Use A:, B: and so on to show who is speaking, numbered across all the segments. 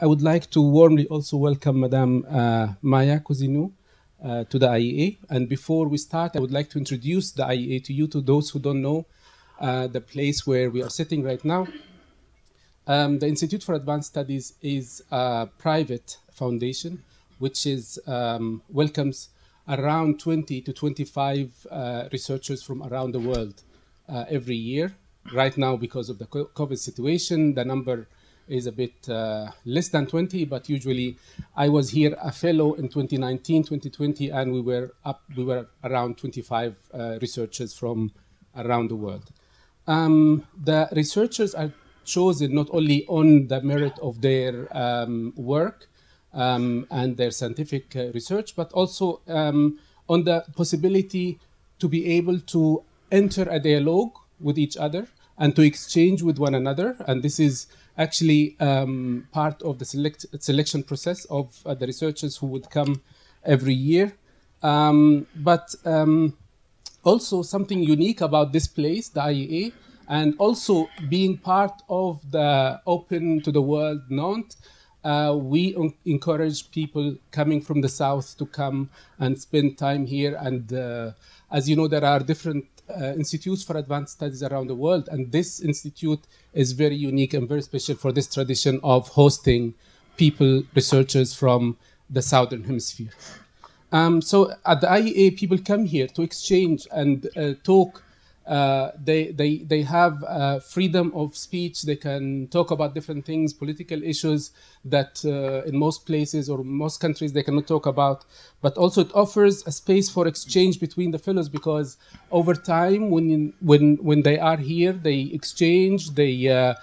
A: I would like to warmly also welcome Madame Maya Cousineau to the IEA. And before we start, I would like to introduce the IEA to you, to those who don't know the place where we are sitting right now. The Institute for Advanced Studies is a private foundation which welcomes around 20 to 25 researchers from around the world every year. Right now, because of the COVID situation, the number is a bit less than 20, but usually I was here a fellow in 2019, 2020, and we were around 25 researchers from around the world. The researchers are chosen not only on the merit of their work and their scientific research, but also on the possibility to be able to enter a dialogue with each other and to exchange with one another. And this is actually part of the selection process of the researchers who would come every year. But also something unique about this place, the IEA, and also being part of the Open to the World Nantes, we encourage people coming from the South to come and spend time here. And as you know, there are different institutes for advanced studies around the world, and this institute is very unique and very special for this tradition of hosting people, researchers from the Southern Hemisphere. So at the IEA, people come here to exchange and talk. They have freedom of speech. They can talk about different things, political issues that in most places or most countries they cannot talk about. But also it offers a space for exchange between the fellows, because over time, when they are here, they exchange, they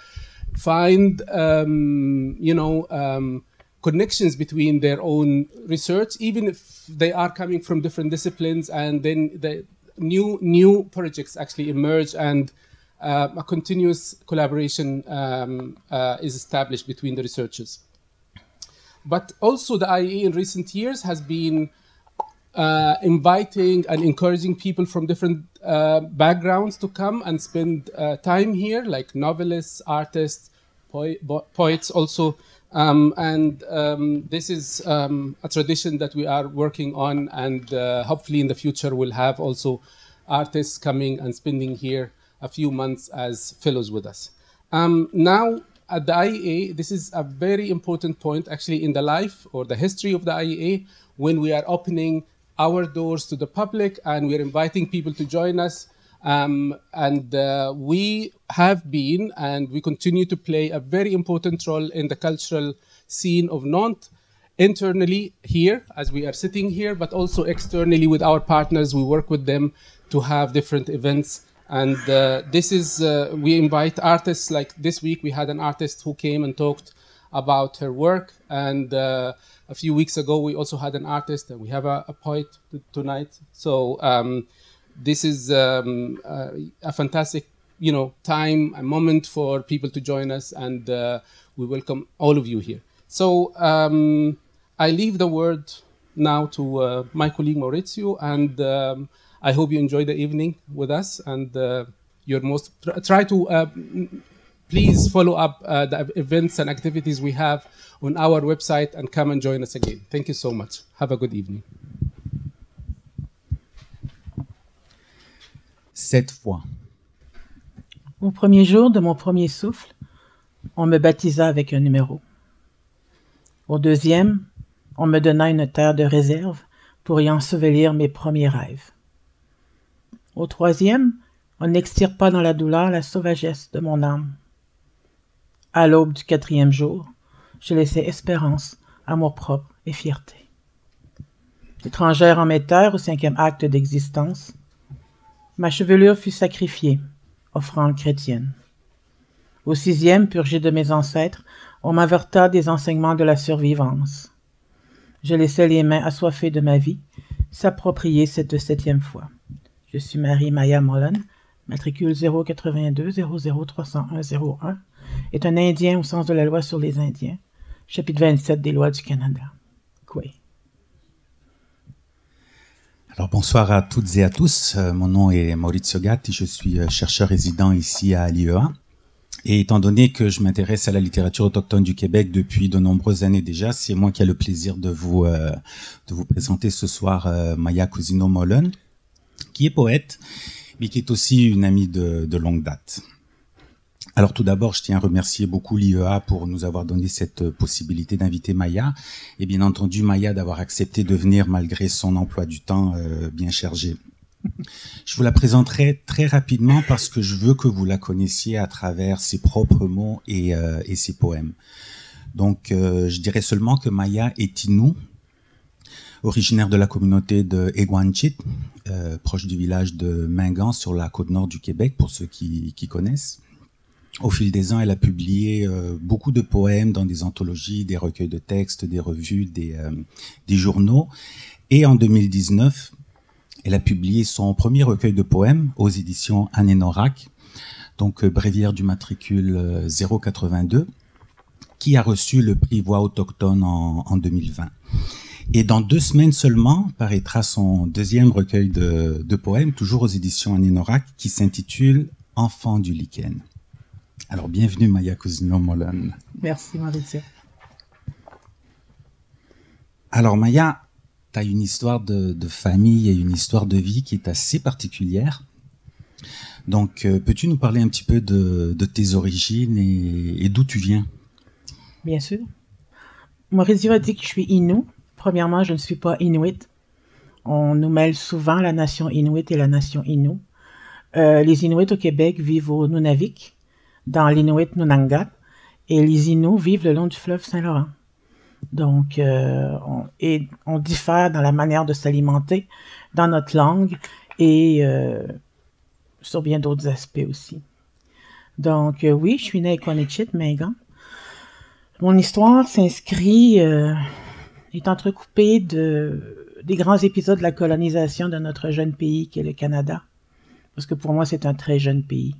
A: find connections between their own research, even if they are coming from different disciplines, and then new projects actually emerge, and a continuous collaboration is established between the researchers. But also the IEA in recent years has been inviting and encouraging people from different backgrounds to come and spend time here, like novelists, artists, poets also. This is a tradition that we are working on, and hopefully in the future we'll have also artists coming and spending here a few months as fellows with us. Now at the IEA, this is a very important point actually in the life or the history of the IEA, when we are opening our doors to the public and we're inviting people to join us. We have been and we continue to play a very important role in the cultural scene of Nantes, internally here as we are sitting here, but also externally with our partners. We work with them to have different events. And we invite artists. Like this week we had an artist who came and talked about her work, and a few weeks ago we also had an artist, and we have a poet tonight. So this is a fantastic, time, a moment for people to join us, and we welcome all of you here. So I leave the word now to my colleague Maurizio, and I hope you enjoy the evening with us, and try to please follow up the events and activities we have on our website and come and join us again. Thank you so much. Have a good evening.
B: Cette fois.
C: Au premier jour de mon premier souffle, on me baptisa avec un numéro. Au deuxième, on me donna une terre de réserve pour y ensevelir mes premiers rêves. Au troisième, on n'extire pas dans la douleur la sauvagesse de mon âme. À l'aube du quatrième jour, je laissai espérance, amour-propre et fierté. Étrangère en mes terres au cinquième acte d'existence, ma chevelure fut sacrifiée, offrande chrétienne. Au sixième, purgé de mes ancêtres, on m'averta des enseignements de la survivance. Je laissai les mains assoiffées de ma vie s'approprier cette septième fois. Je suis Marie Maya Mullen, matricule 082 00 301 01, est un Indien au sens de la loi sur les Indiens, chapitre 27 des lois du Canada. Coué.
B: Alors bonsoir à toutes et à tous. Mon nom est Maurizio Gatti, je suis chercheur résident ici à l'IEA. Et étant donné que je m'intéresse à la littérature autochtone du Québec depuis de nombreuses années déjà, c'est moi qui ai le plaisir de vous présenter ce soir Maya Cousineau-Mollon, qui est poète, mais qui est aussi une amie de longue date. Alors tout d'abord, je tiens à remercier beaucoup l'IEA pour nous avoir donné cette possibilité d'inviter Maya, et bien entendu Maya d'avoir accepté de venir malgré son emploi du temps bien chargé. Je vous la présenterai très rapidement parce que je veux que vous la connaissiez à travers ses propres mots et ses poèmes. Donc, je dirais seulement que Maya est Innu, originaire de la communauté de Eguanchit, proche du village de Mingan sur la côte nord du Québec, pour ceux qui connaissent. Au fil des ans, elle a publié beaucoup de poèmes dans des anthologies, des recueils de textes, des revues, des journaux. Et en 2019, elle a publié son premier recueil de poèmes aux éditions Anénorak, donc bréviaire du matricule 082, qui a reçu le prix Voix autochtone en 2020. Et dans 2 semaines seulement paraîtra son deuxième recueil de poèmes, toujours aux éditions Anénorak, qui s'intitule Enfant du lichen. Alors bienvenue Maya Cousineau-Mollon.
C: Merci Mauricio.
B: Alors Maya, tu as une histoire de famille et une histoire de vie qui est assez particulière. Donc, peux-tu nous parler un petit peu de tes origines et d'où tu viens?
C: Bien sûr. Mauricio a dit que je suis Innu. Premièrement, je ne suis pas Inuit. On nous mêle souvent la nation Inuit et la nation Innu. Les Inuits au Québec vivent au Nunavik, dans l'Inuit Nunangat, et les Innus vivent le long du fleuve Saint-Laurent. Donc, on diffère dans la manière de s'alimenter, dans notre langue et sur bien d'autres aspects aussi. Donc, oui, je suis née à Eguanchit, Mingan. Mon histoire s'inscrit, est entrecoupée des grands épisodes de la colonisation de notre jeune pays qui est le Canada. Parce que pour moi, c'est un très jeune pays.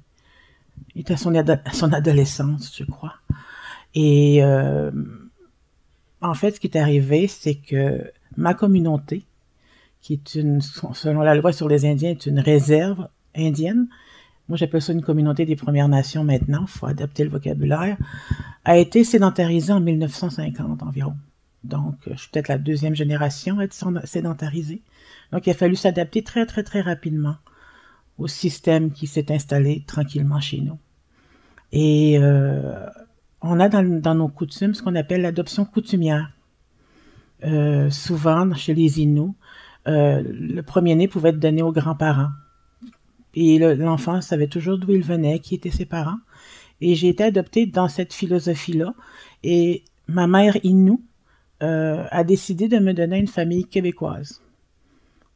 C: Il est à son adolescence, je crois. Et en fait, ce qui est arrivé, c'est que ma communauté, qui est selon la loi sur les Indiens, est une réserve indienne, moi j'appelle ça une communauté des Premières Nations maintenant, il faut adapter le vocabulaire, a été sédentarisée en 1950 environ. Donc, je suis peut-être la 2e génération à être sédentarisée. Donc, il a fallu s'adapter très, très, très rapidement au système qui s'est installé tranquillement chez nous. Et on a dans nos coutumes ce qu'on appelle l'adoption coutumière. Souvent, chez les Innus, le premier-né pouvait être donné aux grands-parents. Et l'enfant savait toujours d'où il venait, qui étaient ses parents. Et j'ai été adoptée dans cette philosophie-là. Et ma mère Innu a décidé de me donner une famille québécoise.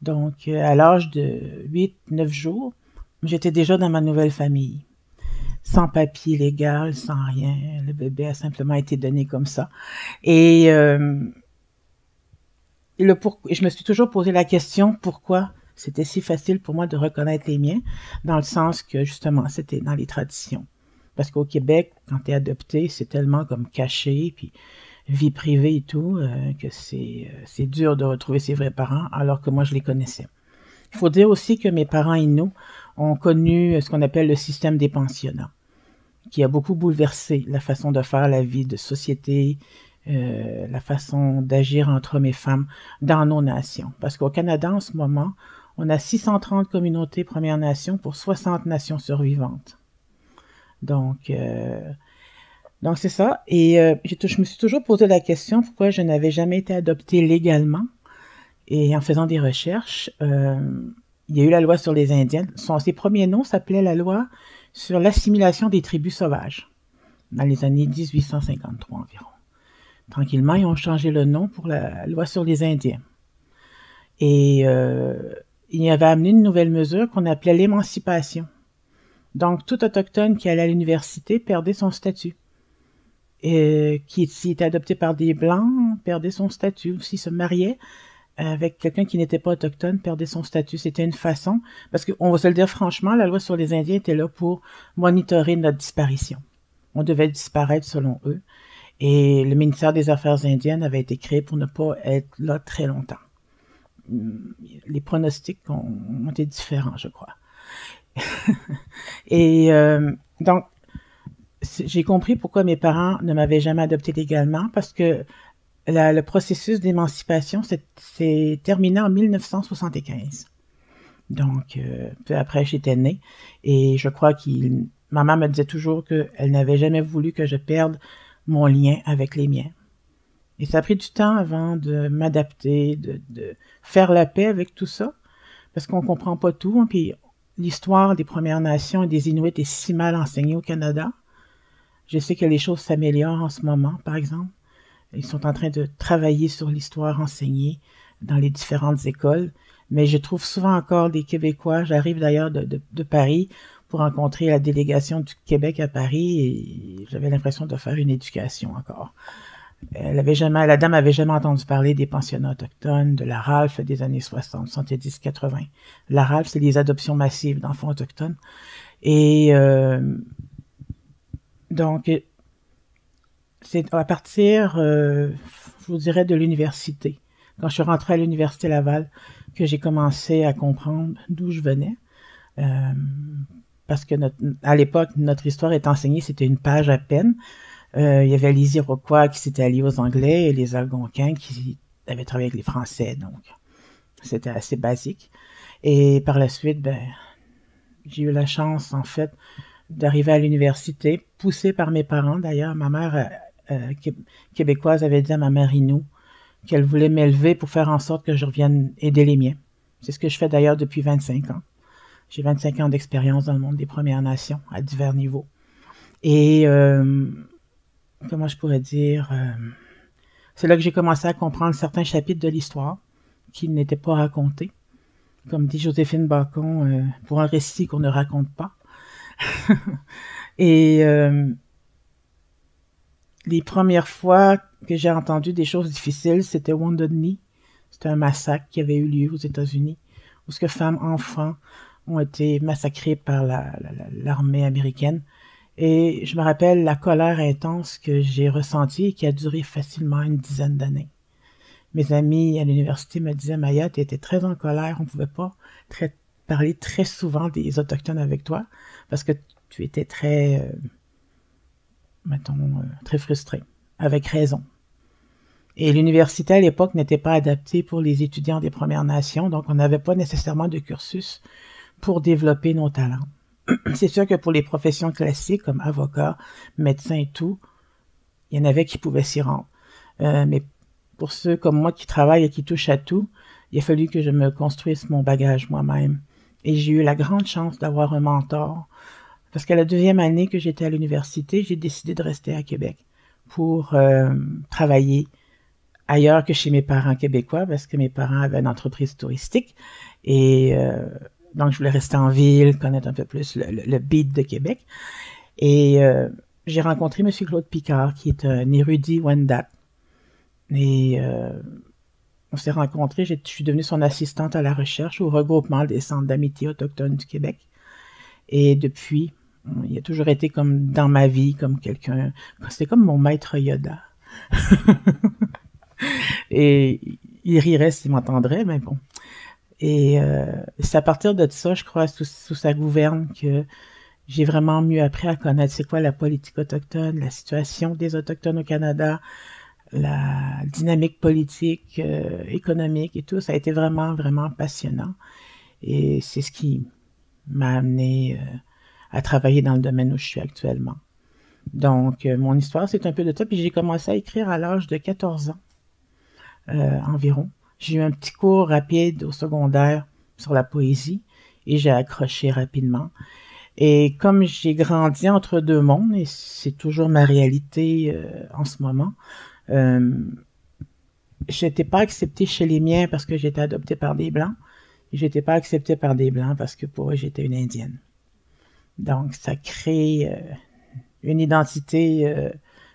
C: Donc, à l'âge de 8-9 jours, j'étais déjà dans ma nouvelle famille. Sans papier légal, sans rien. Le bébé a simplement été donné comme ça. Et je me suis toujours posé la question pourquoi c'était si facile pour moi de reconnaître les miens, dans le sens que, justement, c'était dans les traditions. Parce qu'au Québec, quand tu es adopté, c'est tellement comme caché, puis vie privée et tout, que c'est dur de retrouver ses vrais parents, alors que moi, je les connaissais. Il faut dire aussi que mes parents Innus ont connu ce qu'on appelle le système des pensionnats, qui a beaucoup bouleversé la façon de faire la vie de société, la façon d'agir entre hommes et femmes dans nos nations. Parce qu'au Canada, en ce moment, on a 630 communautés Premières Nations pour 60 nations survivantes. Donc c'est ça. Et je me suis toujours posé la question pourquoi je n'avais jamais été adoptée légalement. Et en faisant des recherches, il y a eu la loi sur les Indiens. Ses premiers noms s'appelaient la loi sur l'assimilation des tribus sauvages, dans les années 1853 environ. Tranquillement, ils ont changé le nom pour la loi sur les Indiens. Et il y avait amené une nouvelle mesure qu'on appelait l'émancipation. Donc, tout autochtone qui allait à l'université perdait son statut. Et s'il était adopté par des Blancs, perdait son statut. S'il se mariait avec quelqu'un qui n'était pas autochtone, perdait son statut. C'était une façon, parce qu'on va se le dire franchement, la loi sur les Indiens était là pour monitorer notre disparition. On devait disparaître selon eux. Et le ministère des Affaires indiennes avait été créé pour ne pas être là très longtemps. Les pronostics ont été différents, je crois. Et donc, j'ai compris pourquoi mes parents ne m'avaient jamais adopté légalement, parce que le processus d'émancipation s'est terminé en 1975. Donc, peu après, j'étais née. Et je crois ma mère me disait toujours qu'elle n'avait jamais voulu que je perde mon lien avec les miens. Et ça a pris du temps avant de m'adapter, de faire la paix avec tout ça, parce qu'on comprend pas tout. Hein, puis l'histoire des Premières Nations et des Inuits est si mal enseignée au Canada. Je sais que les choses s'améliorent en ce moment, par exemple. Ils sont en train de travailler sur l'histoire enseignée dans les différentes écoles. Mais je trouve souvent encore des Québécois. J'arrive d'ailleurs de Paris pour rencontrer la délégation du Québec à Paris et j'avais l'impression de faire une éducation encore. La dame avait jamais entendu parler des pensionnats autochtones, de la RALF des années 60, 70, 80. La RALF, c'est les adoptions massives d'enfants autochtones. Et donc, c'est à partir, je vous dirais, de l'université. Quand je suis rentrée à l'Université Laval, que j'ai commencé à comprendre d'où je venais. Parce que à l'époque, notre histoire est enseignée, c'était une page à peine. Il y avait les Iroquois qui s'étaient alliés aux Anglais et les Algonquins qui avaient travaillé avec les Français. Donc, c'était assez basique. Et par la suite, j'ai eu la chance, en fait, d'arriver à l'université, poussée par mes parents. D'ailleurs, ma mère québécoise avait dit à ma mère Inou qu'elle voulait m'élever pour faire en sorte que je revienne aider les miens. C'est ce que je fais d'ailleurs depuis 25 ans. J'ai 25 ans d'expérience dans le monde des Premières Nations à divers niveaux. Et comment je pourrais dire, c'est là que j'ai commencé à comprendre certains chapitres de l'histoire qui n'étaient pas racontés. Comme dit Joséphine Bacon, pour un récit qu'on ne raconte pas. Et les premières fois que j'ai entendu des choses difficiles, c'était Wounded Knee. C'était un massacre qui avait eu lieu aux États-Unis, où ce que femmes, enfants ont été massacrés par l'armée américaine. Et je me rappelle la colère intense que j'ai ressentie et qui a duré facilement une dizaine d'années. Mes amis à l'université me disaient, Maya, tu étais très en colère, on pouvait pas parler très souvent des Autochtones avec toi, parce que tu étais très, très frustrée, avec raison. Et l'université à l'époque n'était pas adaptée pour les étudiants des Premières Nations, donc on n'avait pas nécessairement de cursus pour développer nos talents. C'est sûr que pour les professions classiques comme avocat, médecin et tout, il y en avait qui pouvaient s'y rendre. Mais pour ceux comme moi qui travaillent et qui touchent à tout, il a fallu que je me construise mon bagage moi-même. Et j'ai eu la grande chance d'avoir un mentor. Parce qu'à la 2e année que j'étais à l'université, j'ai décidé de rester à Québec pour travailler ailleurs que chez mes parents québécois, parce que mes parents avaient une entreprise touristique. Et donc, je voulais rester en ville, connaître un peu plus le beat de Québec. Et j'ai rencontré M. Claude Picard, qui est un érudit Wendat. Et on s'est rencontrés, je suis devenue son assistante à la recherche au regroupement des centres d'amitié autochtones du Québec. Et depuis, il a toujours été comme dans ma vie, comme quelqu'un, c'était comme mon maître Yoda. Et il rirait s'il m'entendrait, mais bon. Et c'est à partir de ça, je crois, sous sa gouverne, que j'ai vraiment mieux appris à connaître c'est quoi la politique autochtone, la situation des Autochtones au Canada, la dynamique politique, économique et tout. Ça a été vraiment, vraiment passionnant. Et c'est ce qui m'a amené à travailler dans le domaine où je suis actuellement. Donc, mon histoire, c'est un peu de ça. Puis j'ai commencé à écrire à l'âge de 14 ans environ. J'ai eu un petit cours rapide au secondaire sur la poésie et j'ai accroché rapidement. Et comme j'ai grandi entre deux mondes, et c'est toujours ma réalité en ce moment, j'étais pas acceptée chez les miens parce que j'étais adoptée par des Blancs, et j'étais pas acceptée par des Blancs parce que pour eux, j'étais une Indienne. Donc, ça crée une identité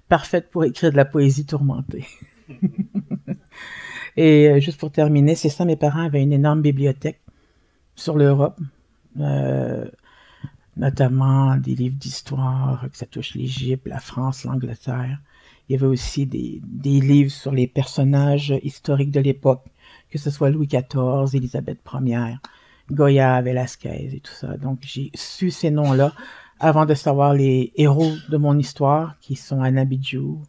C: parfaite pour écrire de la poésie tourmentée. Et juste pour terminer, c'est ça, mes parents avaient une énorme bibliothèque sur l'Europe, notamment des livres d'histoire, que ça touche l'Égypte, la France, l'Angleterre. Il y avait aussi des livres sur les personnages historiques de l'époque, que ce soit Louis XIV, Élisabeth Ier, Goya, Velázquez et tout ça. Donc j'ai su ces noms-là avant de savoir les héros de mon histoire, qui sont Anabidjou,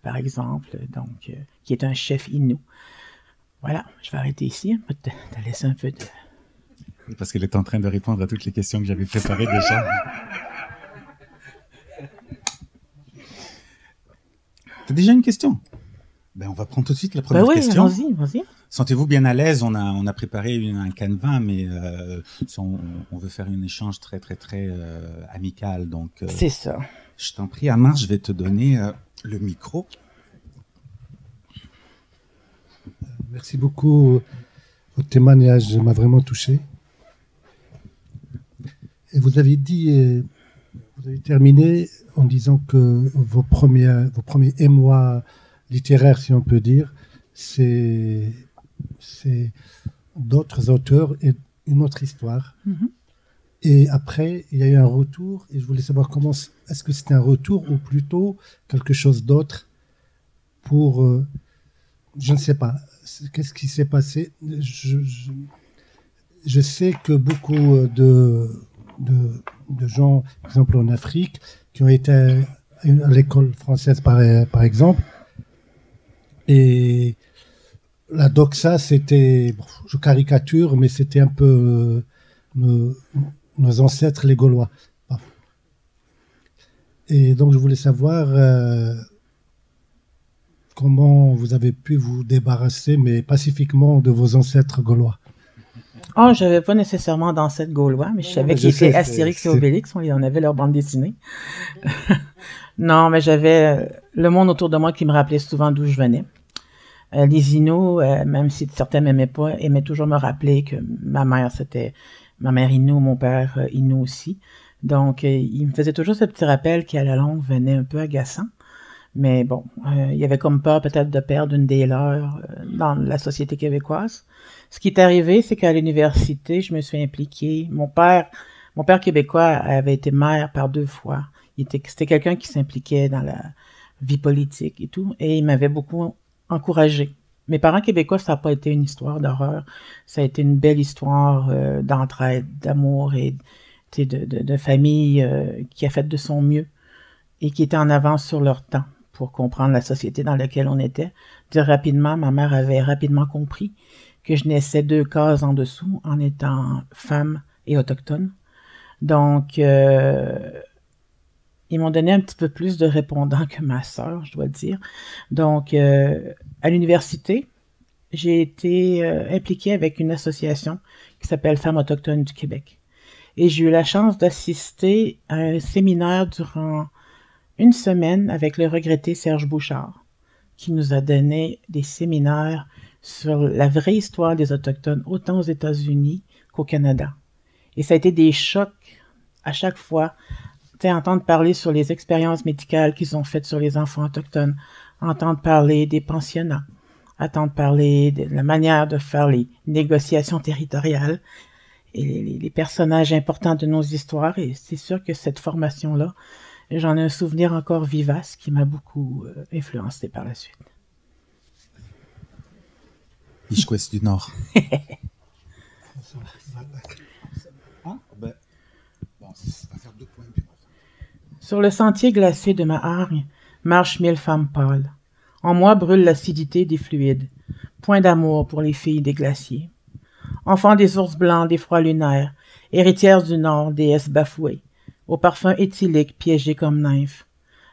C: par exemple, donc, qui est un chef Innu. Voilà, je vais arrêter ici, te laisser un peu de...
B: Parce qu'elle est en train de répondre à toutes les questions que j'avais préparées déjà. T'as déjà une question? Ben, on va prendre tout de suite la première question.
C: Oui, vas-y.
B: Sentez-vous bien à l'aise? On a préparé un canevas, mais on veut faire un échange très amical. Donc,
C: c'est ça.
B: Je t'en prie, Amar, je vais te donner le micro.
D: Merci beaucoup. Votre témoignage m'a vraiment touché. Et vous avez terminé en disant que vos premiers émois littéraires, si on peut dire, c'est d'autres auteurs et une autre histoire. Mm-hmm. Et après, il y a eu un retour, et je voulais savoir est-ce que c'était un retour ou plutôt quelque chose d'autre pour, je ne sais pas, qu'est-ce qui s'est passé. Je sais que beaucoup de gens, par exemple en Afrique, qui ont été à l'école française par exemple, et la doxa, c'était, je caricature, mais c'était un peu nos ancêtres, les Gaulois. Et donc, je voulais savoir comment vous avez pu vous débarrasser, mais pacifiquement, de vos ancêtres gaulois.
C: Oh, je n'avais pas nécessairement d'ancêtres gaulois, mais je savais qu'ils étaient Astérix et Obélix, on en avait leur bande dessinée. Non, mais j'avais le monde autour de moi qui me rappelait souvent d'où je venais. Les Inuits, même si certains m'aimaient pas, aimaient toujours me rappeler que ma mère, c'était ma mère Innu, mon père Innu aussi. Donc, il me faisait toujours ce petit rappel qui, à la longue, venait un peu agaçant. Mais bon, il y avait comme peur peut-être de perdre une des leurs dans la société québécoise. Ce qui est arrivé, c'est qu'à l'université, je me suis impliquée. Mon père québécois avait été maire par 2 fois. C'était quelqu'un qui s'impliquait dans la vie politique et tout, et il m'avait beaucoup encouragé. Mes parents québécois, ça n'a pas été une histoire d'horreur. Ça a été une belle histoire d'entraide, d'amour et de famille qui a fait de son mieux et qui était en avance sur leur temps pour comprendre la société dans laquelle on était. Rapidement, ma mère avait rapidement compris que je naissais 2 cases en dessous en étant femme et autochtone. Donc, ils m'ont donné un petit peu plus de répondants que ma sœur, je dois dire. Donc, à l'université, j'ai été impliquée avec une association qui s'appelle Femmes autochtones du Québec. Et j'ai eu la chance d'assister à un séminaire durant 1 semaine avec le regretté Serge Bouchard, qui nous a donné des séminaires sur la vraie histoire des Autochtones, autant aux États-Unis qu'au Canada. Et ça a été des chocs à chaque fois, entendre parler sur les expériences médicales qu'ils ont faites sur les enfants autochtones, entendre parler des pensionnats, entendre parler de la manière de faire les négociations territoriales et les personnages importants de nos histoires. Et c'est sûr que cette formation-là, j'en ai un souvenir encore vivace qui m'a beaucoup influencé par la suite.
B: Ishkwes du Nord.
C: Sur le sentier glacé de ma hargne marchent 1000 femmes pâles. En moi brûle l'acidité des fluides. Point d'amour pour les filles des glaciers. Enfants des ours blancs des froids lunaires, héritières du Nord, déesses bafouées, au parfum éthylique piégé comme nymphes,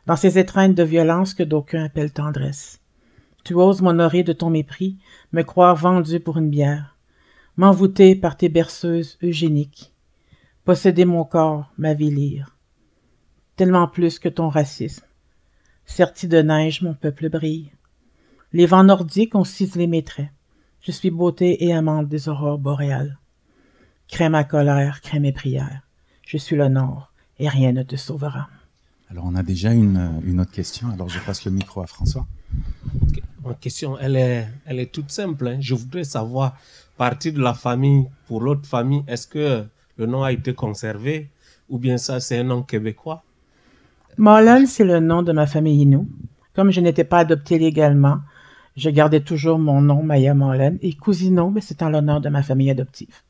C: dans ces étreintes de violence que d'aucuns appellent tendresse. Tu oses m'honorer de ton mépris, me croire vendu pour une bière, m'envoûter par tes berceuses eugéniques, posséder mon corps, m'avilir, tellement plus que ton racisme. Serti de neige, mon peuple brille. Les vents nordiques ont ciselé mes traits. Je suis beauté et amante des aurores boréales. Crée ma colère, crée mes prières. Je suis le Nord, et rien ne te sauvera.
B: Alors, on a déjà une autre question. Alors, je passe le micro à François.
E: Okay. Ma question, elle est toute simple. Hein. Je voudrais savoir, partir de la famille pour l'autre famille, est-ce que le nom a été conservé ou bien ça, c'est un nom québécois?
C: Molen, c'est le nom de ma famille Innu. Comme je n'étais pas adoptée légalement, je gardais toujours mon nom, Maya Molen. Et Cousino, c'est en l'honneur de ma famille adoptive,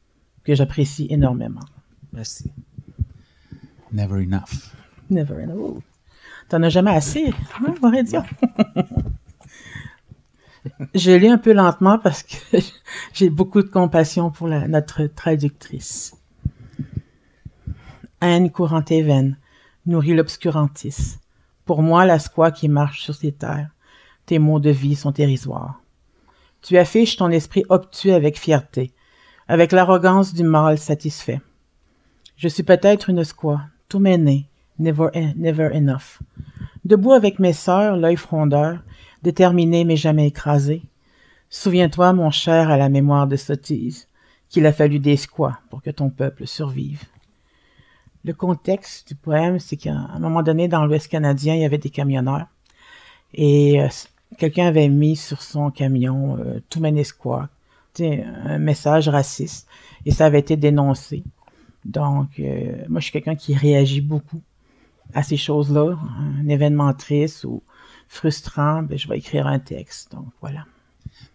C: que j'apprécie énormément.
E: Merci.
B: Never enough.
C: Never enough. T'en as jamais assez, hein, on va dire. Je lis un peu lentement parce que j'ai beaucoup de compassion pour notre traductrice. Haine courant tes veines, nourrit l'obscurantisme. Pour moi, la squaw qui marche sur ces terres, tes mots de vie sont dérisoires. Tu affiches ton esprit obtus avec fierté, avec l'arrogance du mâle satisfait. Je suis peut-être une squaw, tout m'aîné, never enough. Debout avec mes sœurs, l'œil frondeur, déterminé mais jamais écrasé. Souviens-toi, mon cher, à la mémoire de sottise, qu'il a fallu des squaws pour que ton peuple survive. Le contexte du poème, c'est qu'à un moment donné, dans l'Ouest canadien, il y avait des camionneurs. Et quelqu'un avait mis sur son camion « Tout m'aîné squaw », un message raciste. Et ça avait été dénoncé. Donc, moi, je suis quelqu'un qui réagit beaucoup à ces choses-là. Un événement triste ou frustrant, ben, je vais écrire un texte. Donc, voilà.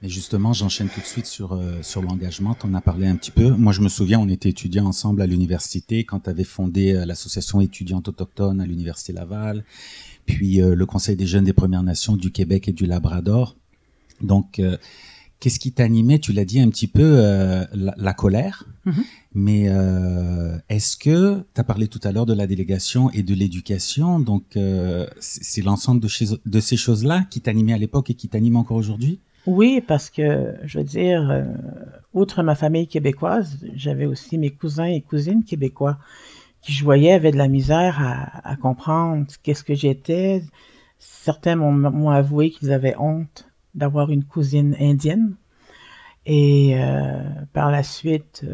B: Et justement, j'enchaîne tout de suite sur l'engagement. Tu en as parlé un petit peu. Moi, je me souviens, on était étudiants ensemble à l'université quand tu avais fondé l'association étudiante autochtone à l'Université Laval, puis le Conseil des jeunes des Premières Nations du Québec et du Labrador. Donc, qu'est-ce qui t'animait? Tu l'as dit un petit peu, la colère. Mm-hmm. Mais est-ce que, tu as parlé tout à l'heure de la délégation et de l'éducation, donc c'est l'ensemble de ces choses-là qui t'animaient à l'époque et qui t'animent encore aujourd'hui?
C: Oui, parce que, je veux dire, outre ma famille québécoise, j'avais aussi mes cousins et cousines québécois qui, je voyais, avaient de la misère à comprendre qu'est-ce que j'étais. Certains m'ont avoué qu'ils avaient honte d'avoir une cousine indienne. Et par la suite,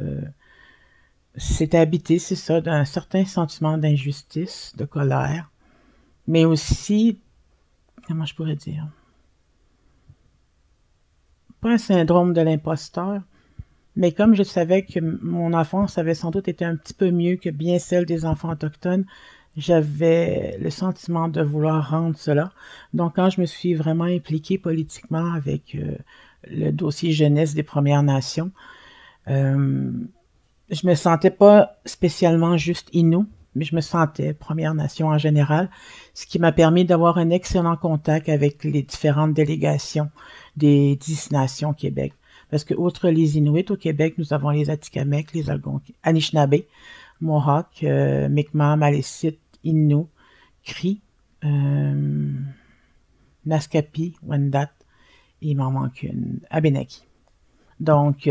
C: c'était habité, c'est ça, d'un certain sentiment d'injustice, de colère, mais aussi, comment je pourrais dire, pas un syndrome de l'imposteur, mais comme je savais que mon enfance avait sans doute été un petit peu mieux que bien celle des enfants autochtones, j'avais le sentiment de vouloir rendre cela. Donc, quand je me suis vraiment impliquée politiquement avec le dossier jeunesse des Premières Nations, je me sentais pas spécialement juste Innu, mais je me sentais Première Nation en général, ce qui m'a permis d'avoir un excellent contact avec les différentes délégations des 10 nations au Québec. Parce que, outre les Inuits au Québec, nous avons les Atikamekw, les Algonquins, Anishinaabe, Mohawk, Mi'kmaq, Malécite, Innu, Cri, Naskapi, Wendat, et il m'en manque une, Abénaquis. Donc,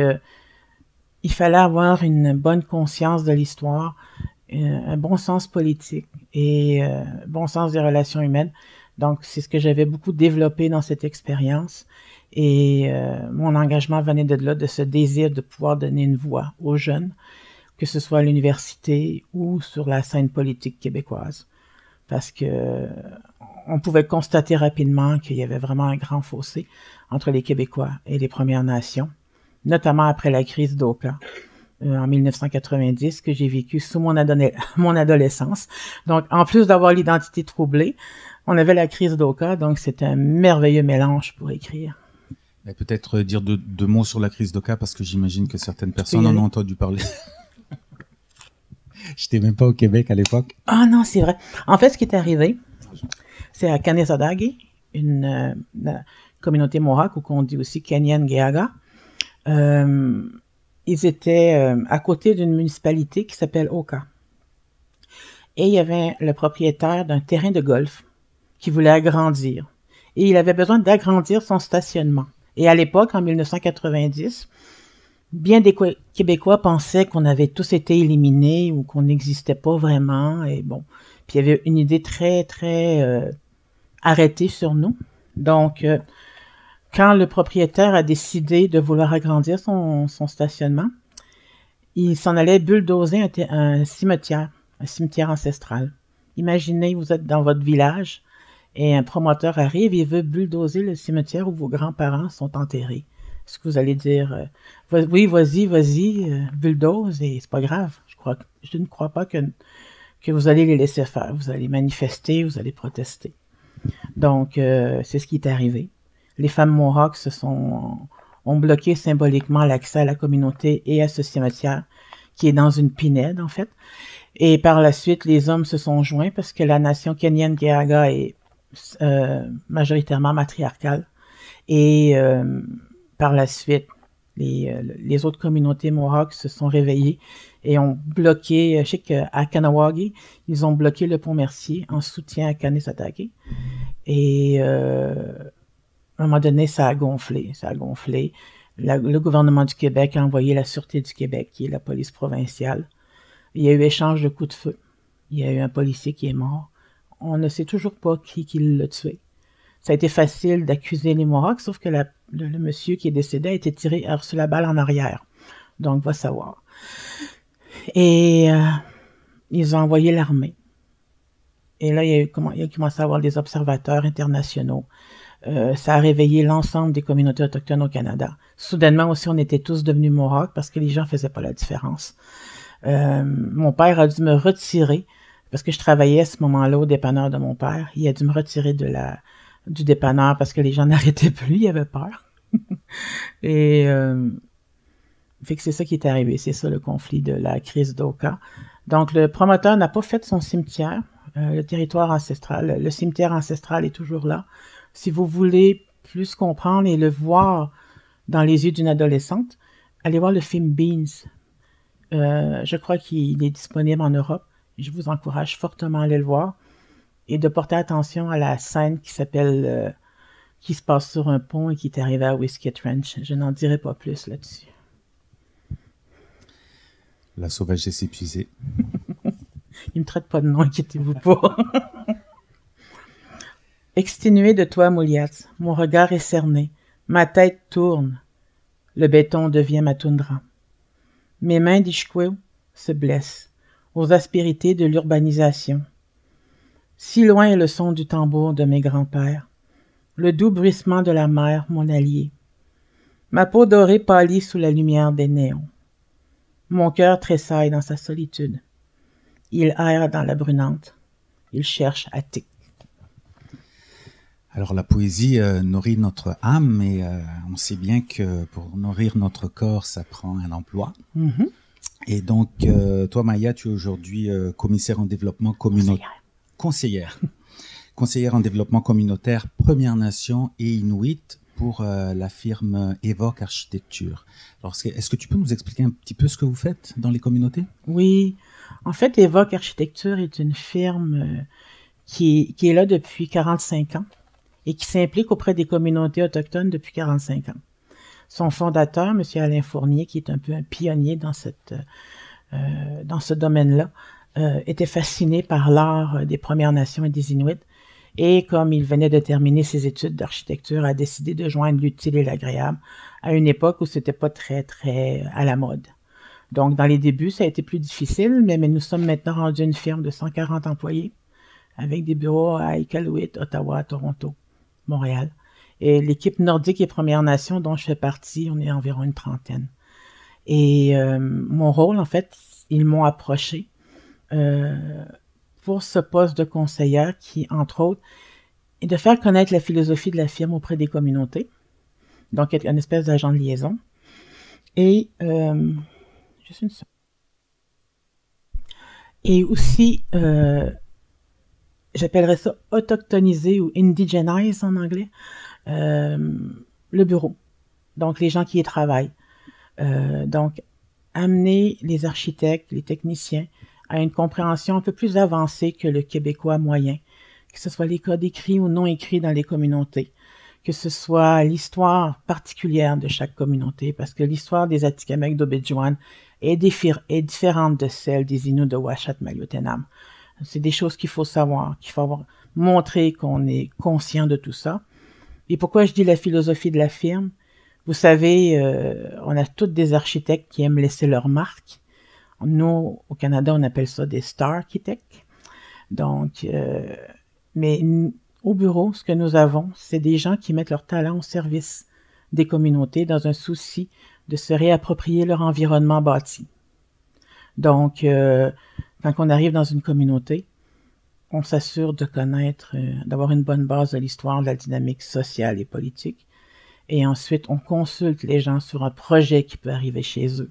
C: il fallait avoir une bonne conscience de l'histoire, un bon sens politique et un bon sens des relations humaines. Donc, c'est ce que j'avais beaucoup développé dans cette expérience. Et mon engagement venait de là, de ce désir de pouvoir donner une voix aux jeunes, que ce soit à l'université ou sur la scène politique québécoise. Parce que on pouvait constater rapidement qu'il y avait vraiment un grand fossé entre les Québécois et les Premières Nations, notamment après la crise d'Oka en 1990, que j'ai vécu sous mon adolescence. Donc, en plus d'avoir l'identité troublée, on avait la crise d'Oka, donc c'était un merveilleux mélange pour écrire.
B: Peut-être dire deux mots sur la crise d'Oka, parce que j'imagine que certaines personnes en ont entendu parler. J'étais même pas au Québec à l'époque.
C: Ah non, c'est vrai. En fait, ce qui est arrivé, c'est à Kanesatake, une communauté Mohawk, ou qu'on dit aussi Kanyen'kehá:ka. Ils étaient à côté d'une municipalité qui s'appelle Oka. Et il y avait le propriétaire d'un terrain de golf qui voulait agrandir. Et il avait besoin d'agrandir son stationnement. Et à l'époque, en 1990, bien des Québécois pensaient qu'on avait tous été éliminés ou qu'on n'existait pas vraiment. Et bon, puis il y avait une idée très, très arrêtée sur nous. Donc, quand le propriétaire a décidé de vouloir agrandir son stationnement, il s'en allait bulldozer un cimetière ancestral. Imaginez, vous êtes dans votre village et un promoteur arrive et veut bulldozer le cimetière où vos grands-parents sont enterrés. Est-ce que vous allez dire oui, vas-y, bulldoze, et c'est pas grave. Je ne crois pas que vous allez les laisser faire. Vous allez manifester, vous allez protester. Donc, c'est ce qui est arrivé. Les femmes Mohawks ont bloqué symboliquement l'accès à la communauté et à ce cimetière, qui est dans une pinède, en fait. Et par la suite, les hommes se sont joints parce que la nation Kanien'kehá:ka est majoritairement matriarcale. Et par la suite, les autres communautés Mohawks se sont réveillées et ont bloqué, je sais qu'à Kahnawake, ils ont bloqué le pont Mercier en soutien à Kanesatake. Et à un moment donné, ça a gonflé. Le gouvernement du Québec a envoyé la Sûreté du Québec, qui est la police provinciale. Il y a eu échange de coups de feu. Il y a eu un policier qui est mort. On ne sait toujours pas qui l'a tué. Ça a été facile d'accuser les Mohawks, sauf que le monsieur qui est décédé a été tiré, a reçu la balle en arrière. Donc, va savoir. Et ils ont envoyé l'armée. Et là, il y a commencé à avoir des observateurs internationaux. Ça a réveillé l'ensemble des communautés autochtones au Canada. Soudainement aussi, on était tous devenus Mohawks parce que les gens faisaient pas la différence. Mon père a dû me retirer parce que je travaillais à ce moment-là au dépanneur de mon père. Il a dû me retirer du dépanneur parce que les gens n'arrêtaient plus, ils avaient peur. Et fait que c'est ça qui est arrivé, c'est ça le conflit de la crise d'Oka. Donc le promoteur n'a pas fait son cimetière, le territoire ancestral, le cimetière ancestral est toujours là. Si vous voulez plus comprendre et le voir dans les yeux d'une adolescente, allez voir le film Beans. Je crois qu'il est disponible en Europe. Je vous encourage fortement à aller le voir et de porter attention à la scène qui s'appelle qui se passe sur un pont et qui est arrivée à Whiskey Trench. Je n'en dirai pas plus là-dessus.
B: La sauvagesse épuisée.
C: Il me traite pas de nom, inquiétez-vous pas. Exténué de toi, Mouliats, mon regard est cerné, ma tête tourne, le béton devient ma toundra. Mes mains d'Ishkweu se blessent aux aspérités de l'urbanisation. Si loin est le son du tambour de mes grands-pères, le doux bruissement de la mer, mon allié. Ma peau dorée pâlit sous la lumière des néons. Mon cœur tressaille dans sa solitude. Il erre dans la brunante. Il cherche Attic.
B: Alors la poésie nourrit notre âme, mais on sait bien que pour nourrir notre corps, ça prend un emploi.
C: Mm-hmm.
B: Et donc, toi, Maya, tu es aujourd'hui commissaire en développement communautaire. Conseillère en développement communautaire Première Nation et Inuit pour la firme Evoque Architecture. Alors, est-ce que tu peux nous expliquer un petit peu ce que vous faites dans les communautés?
C: Oui. En fait, Evoque Architecture est une firme qui est là depuis 45 ans et qui s'implique auprès des communautés autochtones depuis 45 ans. Son fondateur, M. Alain Fournier, qui est un peu un pionnier dans ce domaine-là, était fasciné par l'art des Premières Nations et des Inuits. Et comme il venait de terminer ses études d'architecture, a décidé de joindre l'utile et l'agréable à une époque où c'était pas très, très à la mode. Donc, dans les débuts, ça a été plus difficile, mais nous sommes maintenant rendus une firme de 140 employés avec des bureaux à Iqaluit, Ottawa, Toronto, Montréal. Et l'équipe nordique et Première Nation dont je fais partie, on est environ une trentaine. Et mon rôle, en fait, ils m'ont approché pour ce poste de conseillère qui, entre autres, est de faire connaître la philosophie de la firme auprès des communautés. Donc, être une espèce d'agent de liaison. Et juste une seconde. Et aussi, j'appellerais ça autochtoniser ou indigenize en anglais, le bureau. Donc, les gens qui y travaillent. Donc, amener les architectes, les techniciens à une compréhension un peu plus avancée que le Québécois moyen, que ce soit les codes écrits ou non écrits dans les communautés, que ce soit l'histoire particulière de chaque communauté, parce que l'histoire des Atikamekw d'Obidjwan est différente de celle des Inuits de Uashat-Maliotenam. C'est des choses qu'il faut savoir, montrer qu'on est conscient de tout ça. Et pourquoi je dis la philosophie de la firme? Vous savez, on a tous des architectes qui aiment laisser leur marque. Nous, au Canada, on appelle ça des star architects. Donc, mais au bureau, ce que nous avons, c'est des gens qui mettent leur talent au service des communautés dans un souci de se réapproprier leur environnement bâti. Donc, quand on arrive dans une communauté, on s'assure de connaître, d'avoir une bonne base de l'histoire de la dynamique sociale et politique. Et ensuite, on consulte les gens sur un projet qui peut arriver chez eux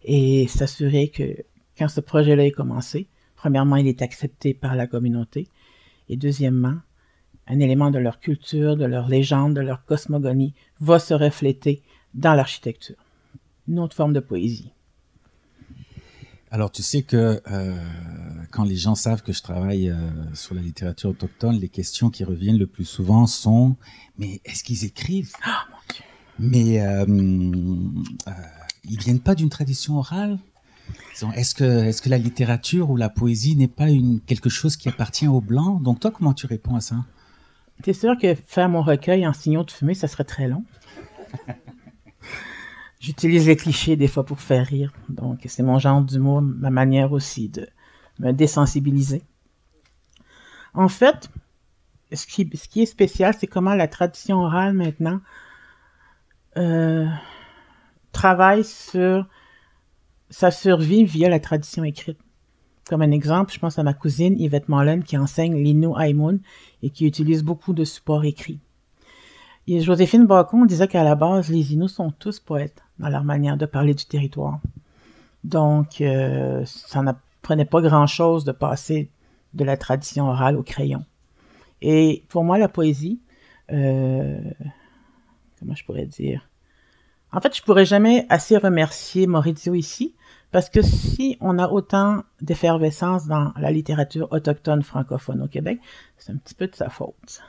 C: et s'assurer que quand ce projet-là est commencé, premièrement, il est accepté par la communauté, et deuxièmement, un élément de leur culture, de leur légende, de leur cosmogonie va se refléter dans l'architecture. Une autre forme de poésie.
B: Alors, tu sais que quand les gens savent que je travaille sur la littérature autochtone, les questions qui reviennent le plus souvent sont « Mais est-ce qu'ils écrivent ?»«
C: Ah, mon Dieu! »
B: Mais ils viennent pas d'une tradition orale? Est-ce que la littérature ou la poésie n'est pas quelque chose qui appartient aux Blancs? Donc toi, comment tu réponds à ça?
C: C'est sûr que faire mon recueil en signaux de fumée, ça serait très long. J'utilise les clichés des fois pour faire rire. Donc c'est mon genre d'humour, ma manière aussi de me désensibiliser. En fait, ce qui est spécial, c'est comment la tradition orale maintenant travaille sur sa survie via la tradition écrite. Comme un exemple, je pense à ma cousine Yvette Mullen qui enseigne l'Innu Aimun et qui utilise beaucoup de supports écrits. Et Joséphine Bacon disait qu'à la base, les Inuits sont tous poètes dans leur manière de parler du territoire. Donc, ça n'apprenait pas grand-chose de passer de la tradition orale au crayon. Et pour moi, la poésie, comment je pourrais dire? En fait, je pourrais jamais assez remercier Maurizio ici, parce que si on a autant d'effervescence dans la littérature autochtone francophone au Québec, c'est un petit peu de sa faute.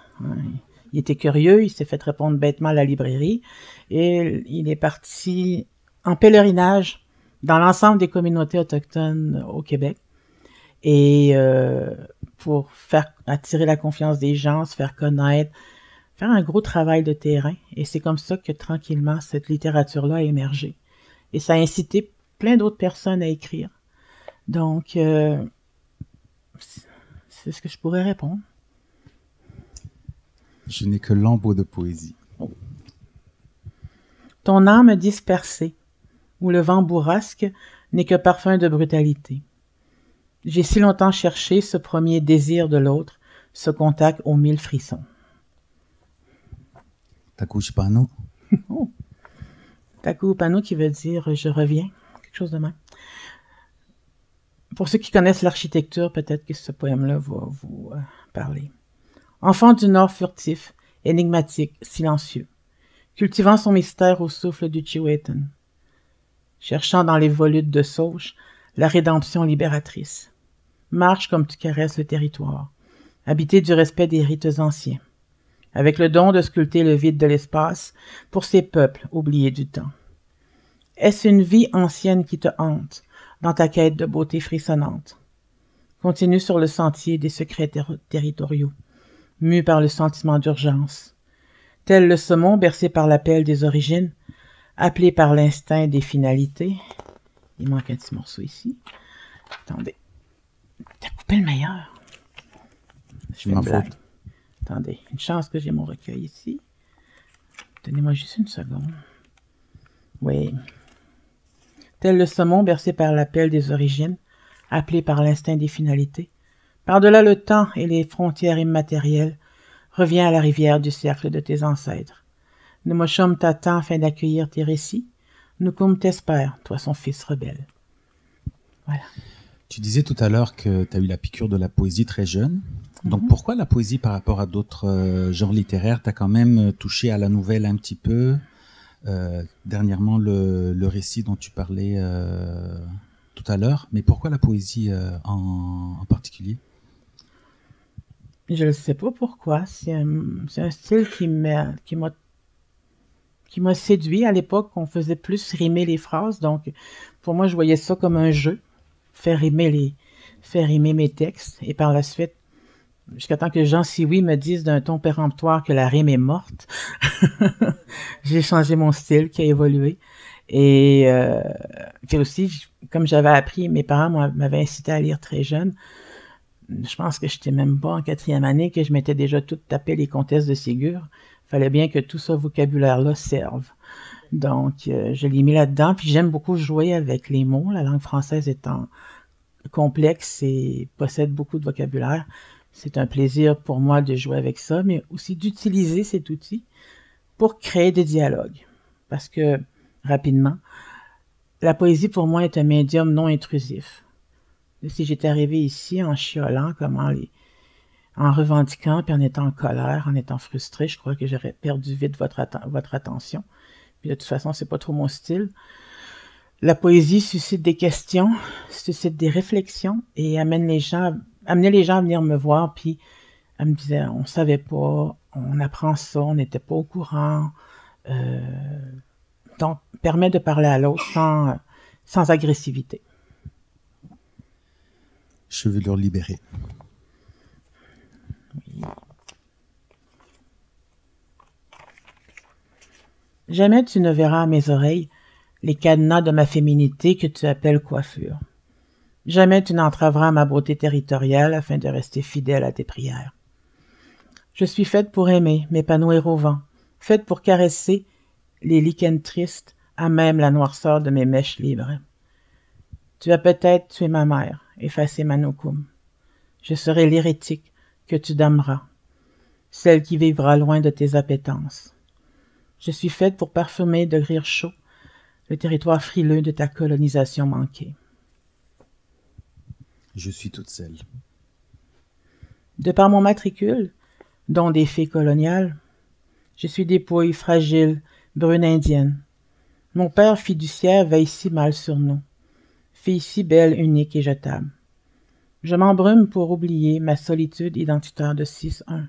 C: Il était curieux, il s'est fait répondre bêtement à la librairie, et il est parti en pèlerinage dans l'ensemble des communautés autochtones au Québec, et pour faire attirer la confiance des gens, se faire connaître, faire un gros travail de terrain. Et c'est comme ça que tranquillement, cette littérature-là a émergé. Et ça a incité plein d'autres personnes à écrire. Donc, c'est ce que je pourrais répondre.
B: Je n'ai que lambeaux de poésie.
C: Oh. Ton âme dispersée, où le vent bourrasque n'est que parfum de brutalité. J'ai si longtemps cherché ce premier désir de l'autre, ce contact aux 1000 frissons.
B: Takushpano.
C: Oh. Takupano qui veut dire je reviens, quelque chose de même. Pour ceux qui connaissent l'architecture, peut-être que ce poème-là va vous parler. Enfant du Nord furtif, énigmatique, silencieux, cultivant son mystère au souffle du Chiwetan, cherchant dans les volutes de Sauge la rédemption libératrice. Marche comme tu caresses le territoire, habité du respect des rites anciens, avec le don de sculpter le vide de l'espace pour ces peuples oubliés du temps. Est-ce une vie ancienne qui te hante dans ta quête de beauté frissonnante? Continue sur le sentier des secrets territoriaux, mu par le sentiment d'urgence. Tel le saumon bercé par l'appel des origines, appelé par l'instinct des finalités. Il manque un petit morceau ici. Attendez. T'as coupé le meilleur. Je fais une blague. Attendez, une chance que j'ai mon recueil ici. Donnez-moi juste une seconde. Oui. Tel le saumon bercé par l'appel des origines, appelé par l'instinct des finalités, par-delà le temps et les frontières immatérielles, reviens à la rivière du cercle de tes ancêtres. Nous mochom t'attend afin d'accueillir tes récits. Nous comme t'espère, toi son fils rebelle. Voilà.
B: Tu disais tout à l'heure que tu as eu la piqûre de la poésie très jeune. Donc pourquoi la poésie par rapport à d'autres genres littéraires? Tu as quand même touché à la nouvelle un petit peu. Dernièrement, le récit dont tu parlais tout à l'heure. Mais pourquoi la poésie en particulier?
C: Je ne sais pas pourquoi. C'est un style qui m'a séduit. À l'époque, on faisait plus rimer les phrases. Donc, pour moi, je voyais ça comme un jeu. Faire rimer mes textes. Et par la suite, jusqu'à temps que Jean Sioui me dise d'un ton péremptoire que la rime est morte, j'ai changé mon style qui a évolué. Et puis aussi, comme j'avais appris, mes parents m'avaient incité à lire très jeune. Je pense que j'étais même pas en 4e année, que je m'étais déjà tout tapé les comtesses de Ségur. Fallait bien que tout ce vocabulaire-là serve. Donc, je l'ai mis là-dedans. Puis j'aime beaucoup jouer avec les mots, la langue française étant complexe et possède beaucoup de vocabulaire. C'est un plaisir pour moi de jouer avec ça, mais aussi d'utiliser cet outil pour créer des dialogues. Parce que, rapidement, la poésie pour moi est un médium non intrusif. si j'étais arrivée ici en chiolant, en revendiquant, puis en étant en colère, en étant frustrée, je crois que j'aurais perdu vite votre attention. Puis de toute façon, c'est pas trop mon style. La poésie suscite des questions, suscite des réflexions et amener les gens à venir me voir, puis elle me disait, on savait pas, on apprend ça, on n'était pas au courant. Donc, permet de parler à l'autre sans agressivité.
B: Chevelure libérée.
C: Oui. Jamais tu ne verras à mes oreilles les cadenas de ma féminité que tu appelles coiffure. Jamais tu n'entraveras ma beauté territoriale afin de rester fidèle à tes prières. Je suis faite pour aimer, m'épanouir au vent, faite pour caresser les lichens tristes à même la noirceur de mes mèches libres. Tu as peut-être tué ma mère, effacé Manukum. Je serai l'hérétique que tu damneras, celle qui vivra loin de tes appétences. Je suis faite pour parfumer de rires chauds le territoire frileux de ta colonisation manquée.
B: Je suis toute seule.
C: De par mon matricule, dont des fées coloniales, je suis dépouille fragile, brune indienne. Mon père fiduciaire veille si mal sur nous, fille si belle, unique et jetable. Je m'embrume pour oublier ma solitude identitaire de 6-1.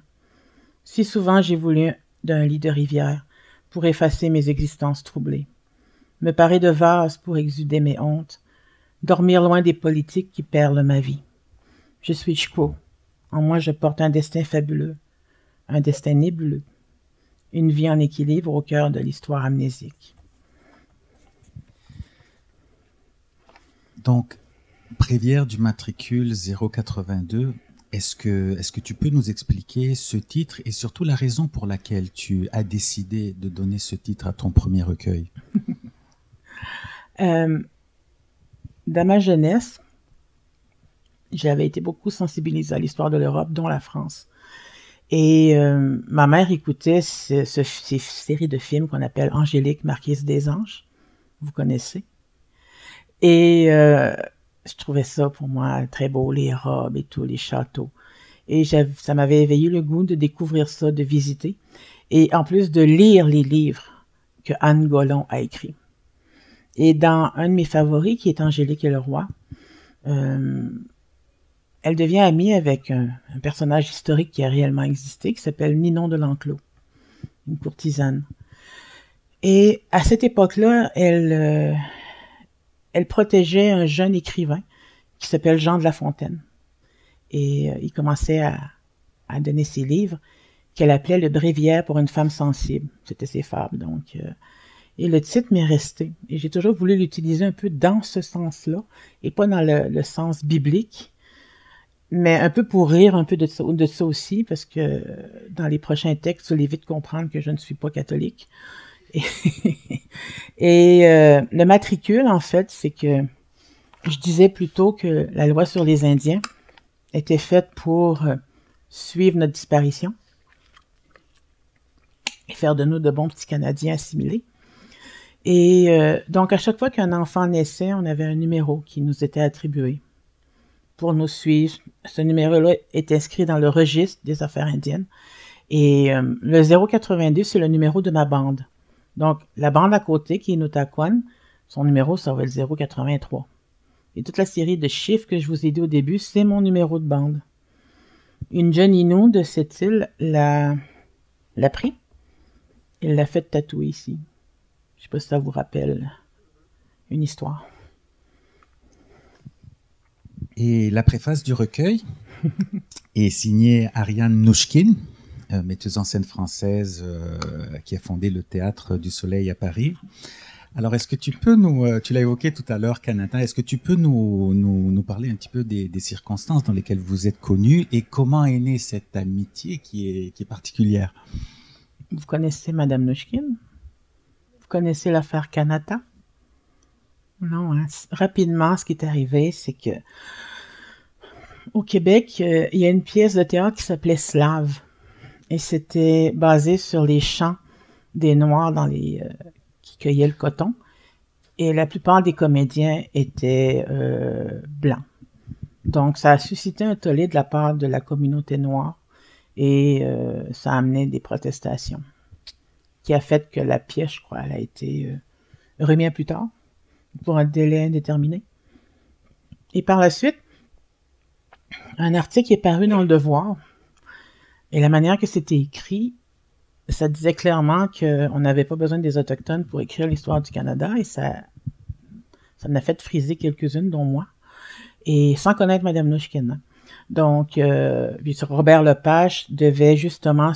C: Si souvent j'ai voulu d'un lit de rivière pour effacer mes existences troublées, me parer de vase pour exsuder mes hontes, dormir loin des politiques qui perlent ma vie. Je suis Chko. En moi je porte un destin fabuleux, un destin nébuleux, une vie en équilibre au cœur de l'histoire amnésique.
B: Donc, Bréviaire du matricule 082, est-ce que tu peux nous expliquer ce titre et surtout la raison pour laquelle tu as décidé de donner ce titre à ton premier recueil?
C: Dans ma jeunesse, j'avais été beaucoup sensibilisée à l'histoire de l'Europe, dont la France. Et ma mère écoutait ces séries de films qu'on appelle Angélique, Marquise des Anges. Vous connaissez. Et je trouvais ça pour moi très beau, les robes et tout, les châteaux. Et ça m'avait éveillé le goût de découvrir ça, de visiter. Et en plus de lire les livres que Anne Gollon a écrits. Et dans un de mes favoris, qui est Angélique et le roi, elle devient amie avec un personnage historique qui a réellement existé, qui s'appelle Ninon de l'Enclos, une courtisane. Et à cette époque-là, elle protégeait un jeune écrivain qui s'appelle Jean de La Fontaine. Et il commençait à donner ses livres qu'elle appelait Le Bréviaire pour une femme sensible. C'était ses fables, donc... Et le titre m'est resté. Et j'ai toujours voulu l'utiliser un peu dans ce sens-là, et pas dans le sens biblique, mais un peu pour rire un peu de ça aussi, parce que dans les prochains textes, vous allez vite comprendre que je ne suis pas catholique. Et le matricule, en fait, c'est que je disais plutôt que la loi sur les Indiens était faite pour suivre notre disparition et faire de nous de bons petits Canadiens assimilés. Et donc, à chaque fois qu'un enfant naissait, on avait un numéro qui nous était attribué pour nous suivre. Ce numéro-là est inscrit dans le registre des affaires indiennes. Et le 082, c'est le numéro de ma bande. Donc, la bande à côté, qui est Noutaquan, son numéro, ça va être le 083. Et toute la série de chiffres que je vous ai dit au début, c'est mon numéro de bande. Une jeune Inou de cette île l'a pris. Elle l'a fait tatouer ici. Je sais pas si ça vous rappelle une histoire.
B: Et la préface du recueil est signée Ariane Nouchkine, metteuse en scène française qui a fondé le Théâtre du Soleil à Paris. Alors, est-ce que tu peux tu l'as évoqué tout à l'heure, Kanata, est-ce que tu peux nous parler un petit peu des circonstances dans lesquelles vous êtes connus et comment est née cette amitié qui est particulière?
C: Vous connaissez Madame Nouchkine? Vous connaissez l'affaire Kanata? Non, hein? Rapidement, ce qui est arrivé, c'est que au Québec, il y a une pièce de théâtre qui s'appelait Slave. Et c'était basé sur les chants des Noirs qui cueillaient le coton. Et la plupart des comédiens étaient blancs. Donc, ça a suscité un tollé de la part de la communauté noire et ça a amené des protestations qui a fait que la pièce, je crois, elle a été remise à plus tard pour un délai indéterminé. Et par la suite, un article est paru dans Le Devoir et la manière que c'était écrit, ça disait clairement qu'on n'avait pas besoin des Autochtones pour écrire l'histoire du Canada et ça m'a fait friser quelques-unes, dont moi, et sans connaître Mme Nouchkine. Donc, Robert Lepage devait justement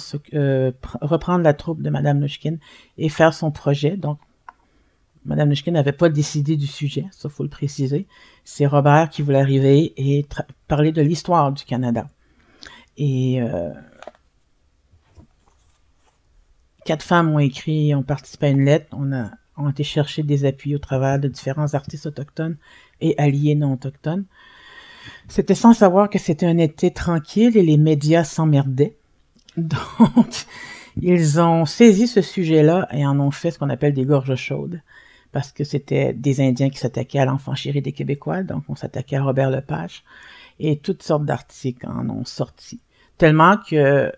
C: reprendre la troupe de Mme Nouchkine et faire son projet. Donc, Mme Nouchkine n'avait pas décidé du sujet, ça faut le préciser. C'est Robert qui voulait arriver et parler de l'histoire du Canada. Et 4 femmes ont participé à une lettre, ont été chercher des appuis au travers de différents artistes autochtones et alliés non autochtones. C'était sans savoir que c'était un été tranquille et les médias s'emmerdaient. Donc, ils ont saisi ce sujet-là et en ont fait ce qu'on appelle des gorges chaudes. Parce que c'était des Indiens qui s'attaquaient à l'enfant chéri des Québécois, donc on s'attaquait à Robert Lepage. Et toutes sortes d'articles en ont sorti. Tellement que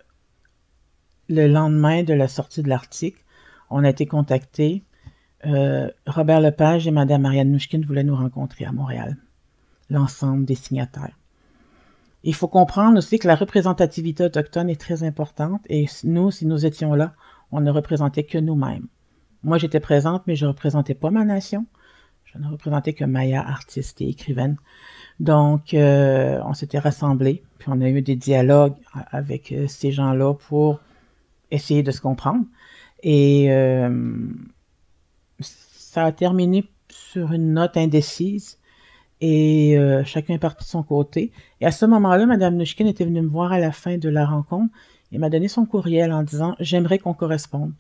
C: le lendemain de la sortie de l'article, on a été contactés. Robert Lepage et Mme Marianne Nouchkine voulaient nous rencontrer à Montréal. L'ensemble des signataires. Il faut comprendre aussi que la représentativité autochtone est très importante et nous, si nous étions là, on ne représentait que nous-mêmes. Moi, j'étais présente, mais je ne représentais pas ma nation. Je ne représentais que Maya, artiste et écrivaine. Donc, on s'était rassemblés, puis on a eu des dialogues avec ces gens-là pour essayer de se comprendre. Et ça a terminé sur une note indécise. Et chacun est parti de son côté. Et à ce moment-là, Mme Nouchkine était venue me voir à la fin de la rencontre et m'a donné son courriel en disant « J'aimerais qu'on corresponde ».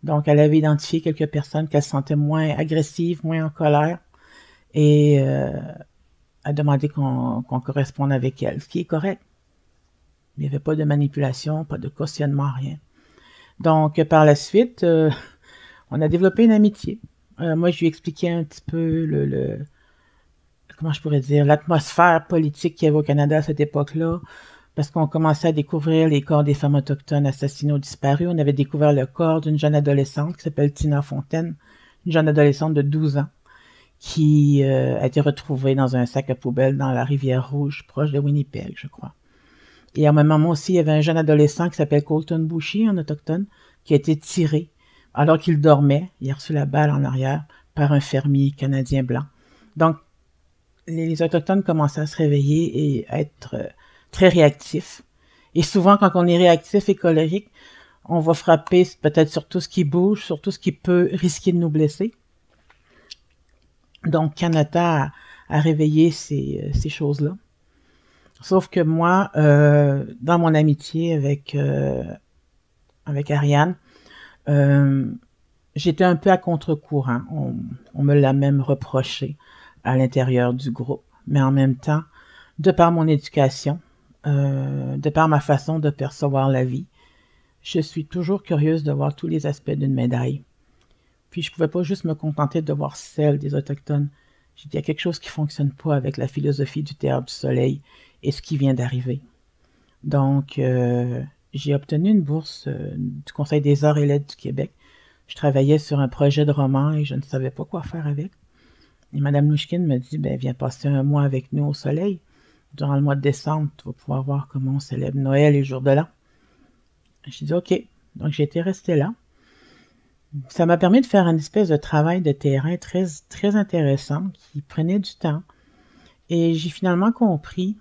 C: Donc, elle avait identifié quelques personnes qu'elle sentait moins agressives, moins en colère, et a demandé qu'on corresponde avec elle, ce qui est correct. Il n'y avait pas de manipulation, pas de cautionnement, rien. Donc, par la suite, on a développé une amitié. Moi, je lui expliquais un petit peu comment je pourrais dire, l'atmosphère politique qu'il y avait au Canada à cette époque-là, parce qu'on commençait à découvrir les corps des femmes autochtones assassinées ou disparues. On avait découvert le corps d'une jeune adolescente qui s'appelle Tina Fontaine, une jeune adolescente de 12 ans, qui a été retrouvée dans un sac à poubelle dans la rivière Rouge, proche de Winnipeg, je crois. Et à un moment aussi, il y avait un jeune adolescent qui s'appelle Colton Boucher, un autochtone, qui a été tiré alors qu'il dormait. Il a reçu la balle en arrière par un fermier canadien blanc. Donc, les Autochtones commençaient à se réveiller et à être très réactifs. Et souvent, quand on est réactif et colérique, on va frapper peut-être sur tout ce qui bouge, sur tout ce qui peut risquer de nous blesser. Donc, Canada a réveillé ces choses-là. Sauf que moi, dans mon amitié avec Ariane, j'étais un peu à contre-courant. On me l'a même reproché à l'intérieur du groupe. Mais en même temps, de par mon éducation, de par ma façon de percevoir la vie, je suis toujours curieuse de voir tous les aspects d'une médaille. Puis je pouvais pas juste me contenter de voir celle des Autochtones. J'ai dit, il y a quelque chose qui fonctionne pas avec la philosophie du Théâtre du Soleil et ce qui vient d'arriver. Donc, j'ai obtenu une bourse du Conseil des arts et lettres du Québec. Je travaillais sur un projet de roman et je ne savais pas quoi faire avec. Et Mme Nouchkine me dit, viens passer un mois avec nous au soleil. Durant le mois de décembre, tu vas pouvoir voir comment on célèbre Noël et le jour de l'an. J'ai dit, OK. Donc, j'ai été restée là. Ça m'a permis de faire une espèce de travail de terrain très, très intéressant qui prenait du temps. Et j'ai finalement compris,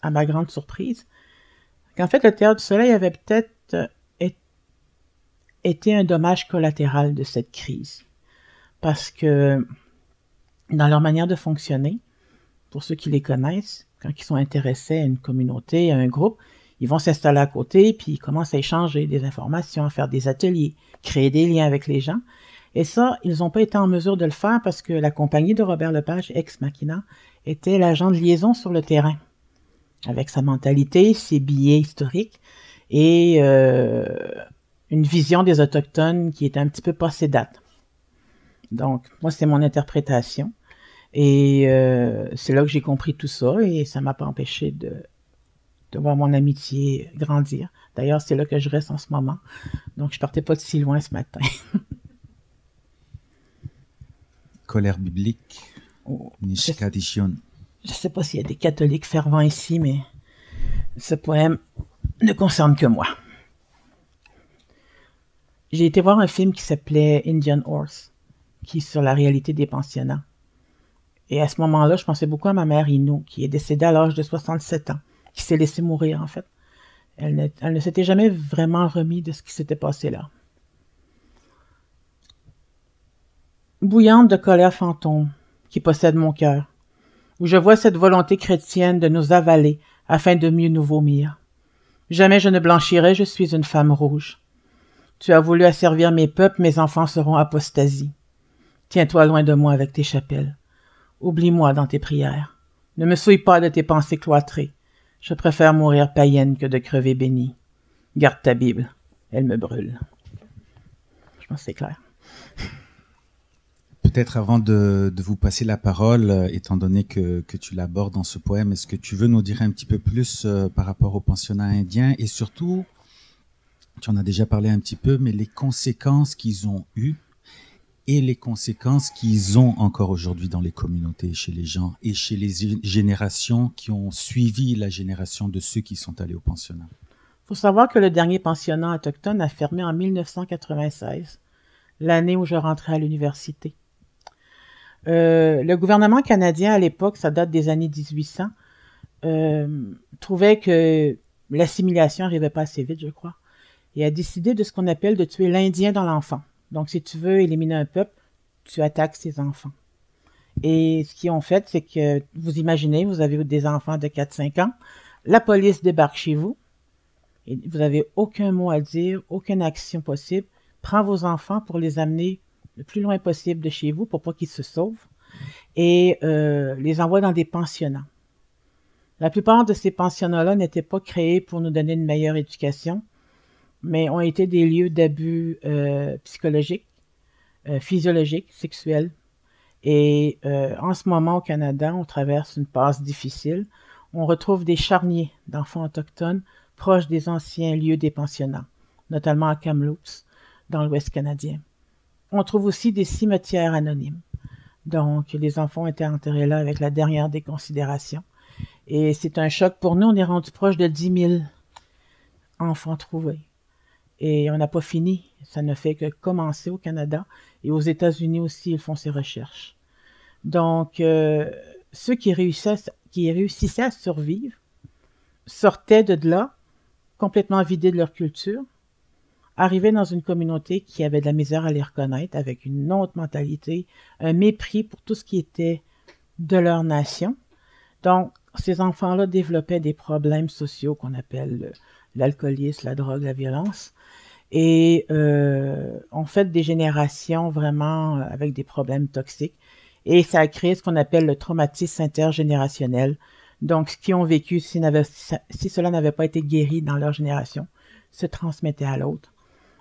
C: à ma grande surprise, qu'en fait, le Théâtre du Soleil avait peut-être été un dommage collatéral de cette crise. Parce que dans leur manière de fonctionner, pour ceux qui les connaissent, quand ils sont intéressés à une communauté, à un groupe, ils vont s'installer à côté, puis ils commencent à échanger des informations, à faire des ateliers, créer des liens avec les gens. Et ça, ils n'ont pas été en mesure de le faire parce que la compagnie de Robert Lepage, Ex Machina, était l'agent de liaison sur le terrain, avec sa mentalité, ses billets historiques et une vision des Autochtones qui était un petit peu passée date. Donc, moi, c'est mon interprétation. Et c'est là que j'ai compris tout ça et ça m'a pas empêché de voir mon amitié grandir. D'ailleurs, c'est là que je reste en ce moment. Donc, je partais pas de si loin ce matin.
B: Colère biblique,
C: Oh,
B: Nishkadishion.
C: je sais pas s'il y a des catholiques fervents ici, mais ce poème ne concerne que moi. J'ai été voir un film qui s'appelait Indian Horse, qui est sur la réalité des pensionnats. Et à ce moment-là, je pensais beaucoup à ma mère Inou, qui est décédée à l'âge de 67 ans, qui s'est laissée mourir en fait. Elle ne s'était jamais vraiment remise de ce qui s'était passé là. Bouillante de colère fantôme qui possède mon cœur, où je vois cette volonté chrétienne de nous avaler afin de mieux nous vomir. Jamais je ne blanchirai, je suis une femme rouge. Tu as voulu asservir mes peuples, mes enfants seront apostasie. Tiens-toi loin de moi avec tes chapelles. Oublie-moi dans tes prières. Ne me souille pas de tes pensées cloîtrées. Je préfère mourir païenne que de crever bénie. Garde ta Bible, elle me brûle. Je pense que c'est clair.
B: Peut-être avant de vous passer la parole, étant donné que tu l'abordes dans ce poème, est-ce que tu veux nous dire un petit peu plus par rapport au pensionnat indien et surtout, tu en as déjà parlé un petit peu, mais les conséquences qu'ils ont eues et les conséquences qu'ils ont encore aujourd'hui dans les communautés, chez les gens et chez les générations qui ont suivi la génération de ceux qui sont allés au pensionnat.
C: Il faut savoir que le dernier pensionnat autochtone a fermé en 1996, l'année où je rentrais à l'université. Le gouvernement canadien à l'époque, ça date des années 1800, trouvait que l'assimilation n'arrivait pas assez vite, je crois, et a décidé de ce qu'on appelle de tuer l'Indien dans l'enfant. Donc, si tu veux éliminer un peuple, tu attaques ses enfants. Et ce qu'ils ont fait, c'est que, vous imaginez, vous avez des enfants de 4-5 ans, la police débarque chez vous, et vous n'avez aucun mot à dire, aucune action possible, prend vos enfants pour les amener le plus loin possible de chez vous pour pas qu'ils se sauvent, et les envoie dans des pensionnats. La plupart de ces pensionnats-là n'étaient pas créés pour nous donner une meilleure éducation, mais ont été des lieux d'abus psychologiques, physiologiques, sexuels. Et en ce moment, au Canada, on traverse une passe difficile. On retrouve des charniers d'enfants autochtones proches des anciens lieux des pensionnats, notamment à Kamloops, dans l'Ouest canadien. On trouve aussi des cimetières anonymes. Donc, les enfants étaient enterrés là avec la dernière des considérations. Et c'est un choc pour nous. On est rendu proche de 10 000 enfants trouvés. Et on n'a pas fini. Ça ne fait que commencer au Canada. Et aux États-Unis aussi, ils font ces recherches. Donc, ceux qui réussissaient à survivre sortaient de là, complètement vidés de leur culture, arrivaient dans une communauté qui avait de la misère à les reconnaître, avec une autre mentalité, un mépris pour tout ce qui était de leur nation. Donc, ces enfants-là développaient des problèmes sociaux qu'on appelle l'alcoolisme, la drogue, la violence, et ont fait des générations vraiment avec des problèmes toxiques. Et ça a créé ce qu'on appelle le traumatisme intergénérationnel. Donc, ce qu'ils ont vécu, si cela n'avait pas été guéri dans leur génération, se transmettait à l'autre.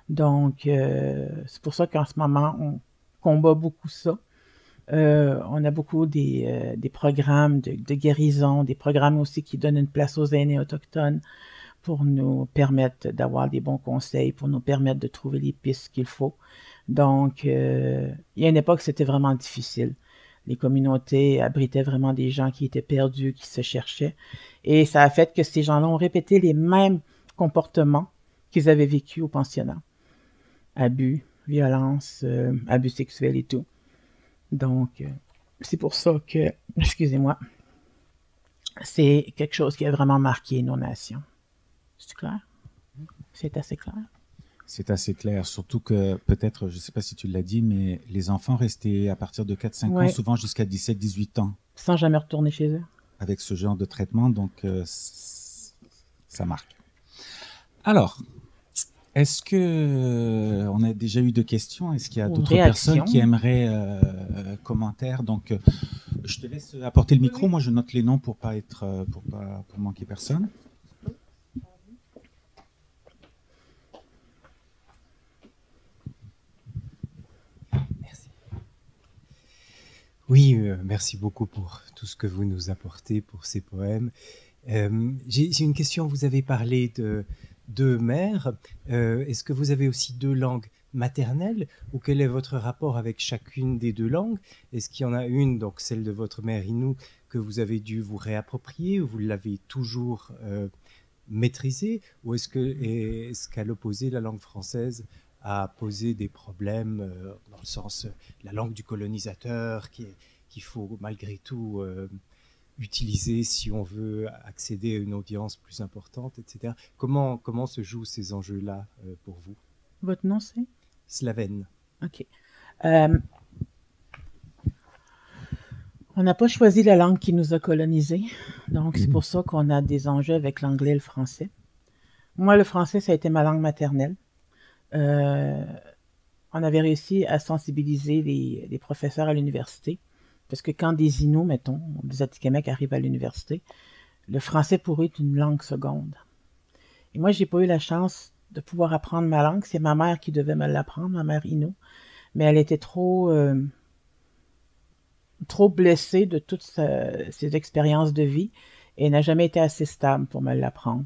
C: Donc, c'est pour ça qu'en ce moment, on combat beaucoup ça. On a beaucoup des programmes de guérison, des programmes aussi qui donnent une place aux aînés autochtones pour nous permettre d'avoir des bons conseils, pour nous permettre de trouver les pistes qu'il faut. Donc, il y a une époque, c'était vraiment difficile. Les communautés abritaient vraiment des gens qui étaient perdus, qui se cherchaient. Et ça a fait que ces gens-là ont répété les mêmes comportements qu'ils avaient vécus au pensionnat. Abus, violence, abus sexuels et tout. Donc, c'est pour ça que, excusez-moi, c'est quelque chose qui a vraiment marqué nos nations. C'est clair? C'est assez clair?
B: C'est assez clair, surtout que peut-être, je ne sais pas si tu l'as dit, mais les enfants restaient à partir de 4-5 ans, souvent jusqu'à 17-18 ans.
C: Sans jamais retourner chez eux.
B: Avec ce genre de traitement, donc ça marque. Alors, est-ce que on a déjà eu 2 questions? Est-ce qu'il y a d'autres personnes qui aimeraient commentaires? Donc, je te laisse apporter le micro. Moi, je note les noms pour pas manquer personne.
F: Oui, merci beaucoup pour tout ce que vous nous apportez pour ces poèmes. J'ai une question, vous avez parlé de deux mères. Est-ce que vous avez aussi deux langues maternelles ou quel est votre rapport avec chacune des deux langues? Est-ce qu'il y en a une, donc celle de votre mère Inou, que vous avez dû vous réapproprier ou vous l'avez toujours maîtrisée? Ou est-ce qu'à l'opposé, la langue française a posé des problèmes dans le sens la langue du colonisateur qu'il faut malgré tout utiliser si on veut accéder à une audience plus importante, etc. Comment se jouent ces enjeux-là pour vous?
C: Votre nom, c'est?
F: Slavène.
C: OK. On n'a pas choisi la langue qui nous a colonisés, donc c'est pour ça qu'on a des enjeux avec l'anglais et le français. Moi, le français, ça a été ma langue maternelle. On avait réussi à sensibiliser les professeurs à l'université, parce que quand des Inuits, mettons, des Atikamekw arrivent à l'université, le français pour eux est une langue seconde. Et moi, j'ai pas eu la chance de pouvoir apprendre ma langue. C'est ma mère qui devait me l'apprendre, ma mère Inou, mais elle était trop blessée de toutes ses expériences de vie et n'a jamais été assez stable pour me l'apprendre.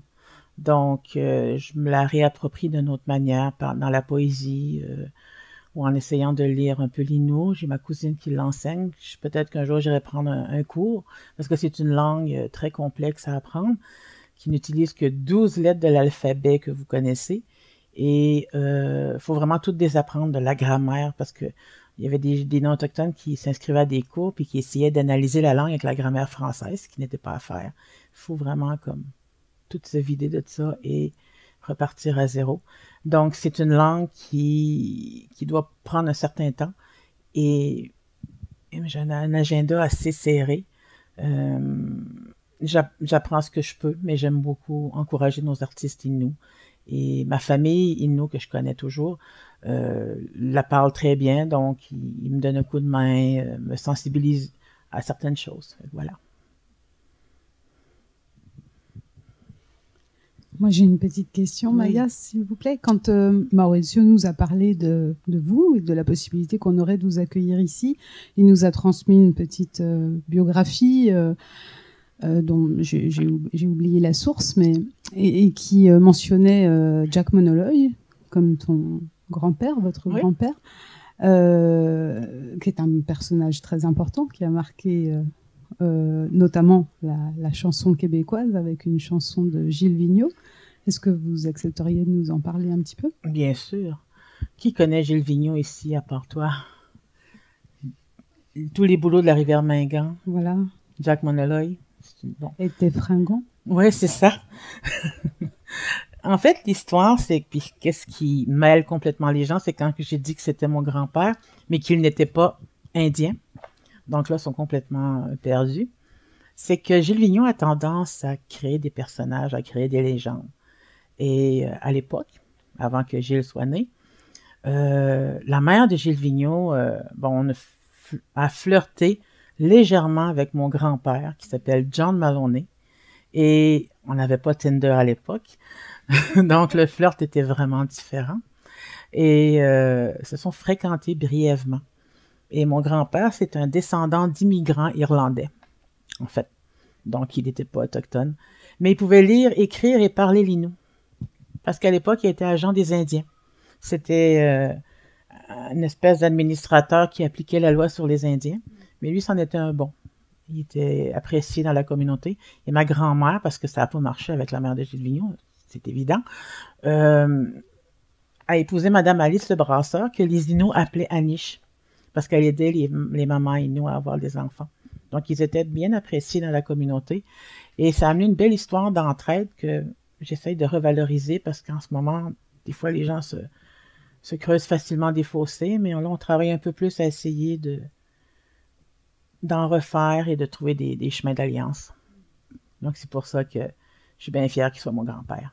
C: Donc, je me la réapproprie d'une autre manière, dans la poésie ou en essayant de lire un peu l'Innu. J'ai ma cousine qui l'enseigne. Peut-être qu'un jour, j'irai prendre un cours parce que c'est une langue très complexe à apprendre qui n'utilise que 12 lettres de l'alphabet que vous connaissez. Et faut vraiment tout désapprendre de la grammaire parce que il y avait des non-autochtones qui s'inscrivaient à des cours puis qui essayaient d'analyser la langue avec la grammaire française, ce qui n'était pas à faire. Il faut vraiment comme tout se vider de ça et repartir à zéro. Donc, c'est une langue qui doit prendre un certain temps et j'ai un agenda assez serré. J'apprends ce que je peux, mais j'aime beaucoup encourager nos artistes Inuits. Et ma famille Inuit, que je connais toujours, la parle très bien, donc il me donne un coup de main, me sensibilise à certaines choses. Voilà.
G: Moi, j'ai une petite question, Maya, s'il vous plaît. Quand Mauricio nous a parlé de vous et de la possibilité qu'on aurait de vous accueillir ici, il nous a transmis une petite biographie dont j'ai oublié la source, mais et qui mentionnait Jack Monolloy comme ton grand-père, votre grand-père, qui est un personnage très important qui a marqué notamment la chanson québécoise avec une chanson de Gilles Vigneault. Est-ce que vous accepteriez de nous en parler un petit peu?
C: Bien sûr. Qui connaît Gilles Vigneault ici à part toi? Tous les boulots de la rivière Mingan.
G: Voilà.
C: Jack Monolloy. Bon.
G: Et t'es fringant.
C: Oui, c'est ça. En fait, l'histoire, c'est puis qu'est-ce qui mêle complètement les gens, c'est quand j'ai dit que c'était mon grand-père, mais qu'il n'était pas indien. Donc là, ils sont complètement perdus. C'est que Gilles Vigneault a tendance à créer des personnages, à créer des légendes. Et à l'époque, avant que Gilles soit né, la mère de Gilles Vigneault, a flirté légèrement avec mon grand-père, qui s'appelle John Maloney. Et on n'avait pas Tinder à l'époque. Donc le flirt était vraiment différent. Et se sont fréquentés brièvement. Et mon grand-père, c'est un descendant d'immigrants irlandais, en fait. Donc, il n'était pas autochtone. Mais il pouvait lire, écrire et parler l'Innu. Parce qu'à l'époque, il était agent des Indiens. C'était une espèce d'administrateur qui appliquait la loi sur les Indiens. Mais lui, c'en était un bon. Il était apprécié dans la communauté. Et ma grand-mère, parce que ça n'a pas marché avec la mère de Gilles Vigneault, c'est évident, a épousé Madame Alice Le Brasseur, que les Inuits appelaient Anish, parce qu'elle aidait les mamans Inuits à avoir des enfants. Donc, ils étaient bien appréciés dans la communauté. Et ça a amené une belle histoire d'entraide que j'essaye de revaloriser parce qu'en ce moment, des fois, les gens se creusent facilement des fossés, mais là, on travaille un peu plus à essayer d'en refaire et de trouver des chemins d'alliance. Donc, c'est pour ça que je suis bien fière qu'il soit mon grand-père.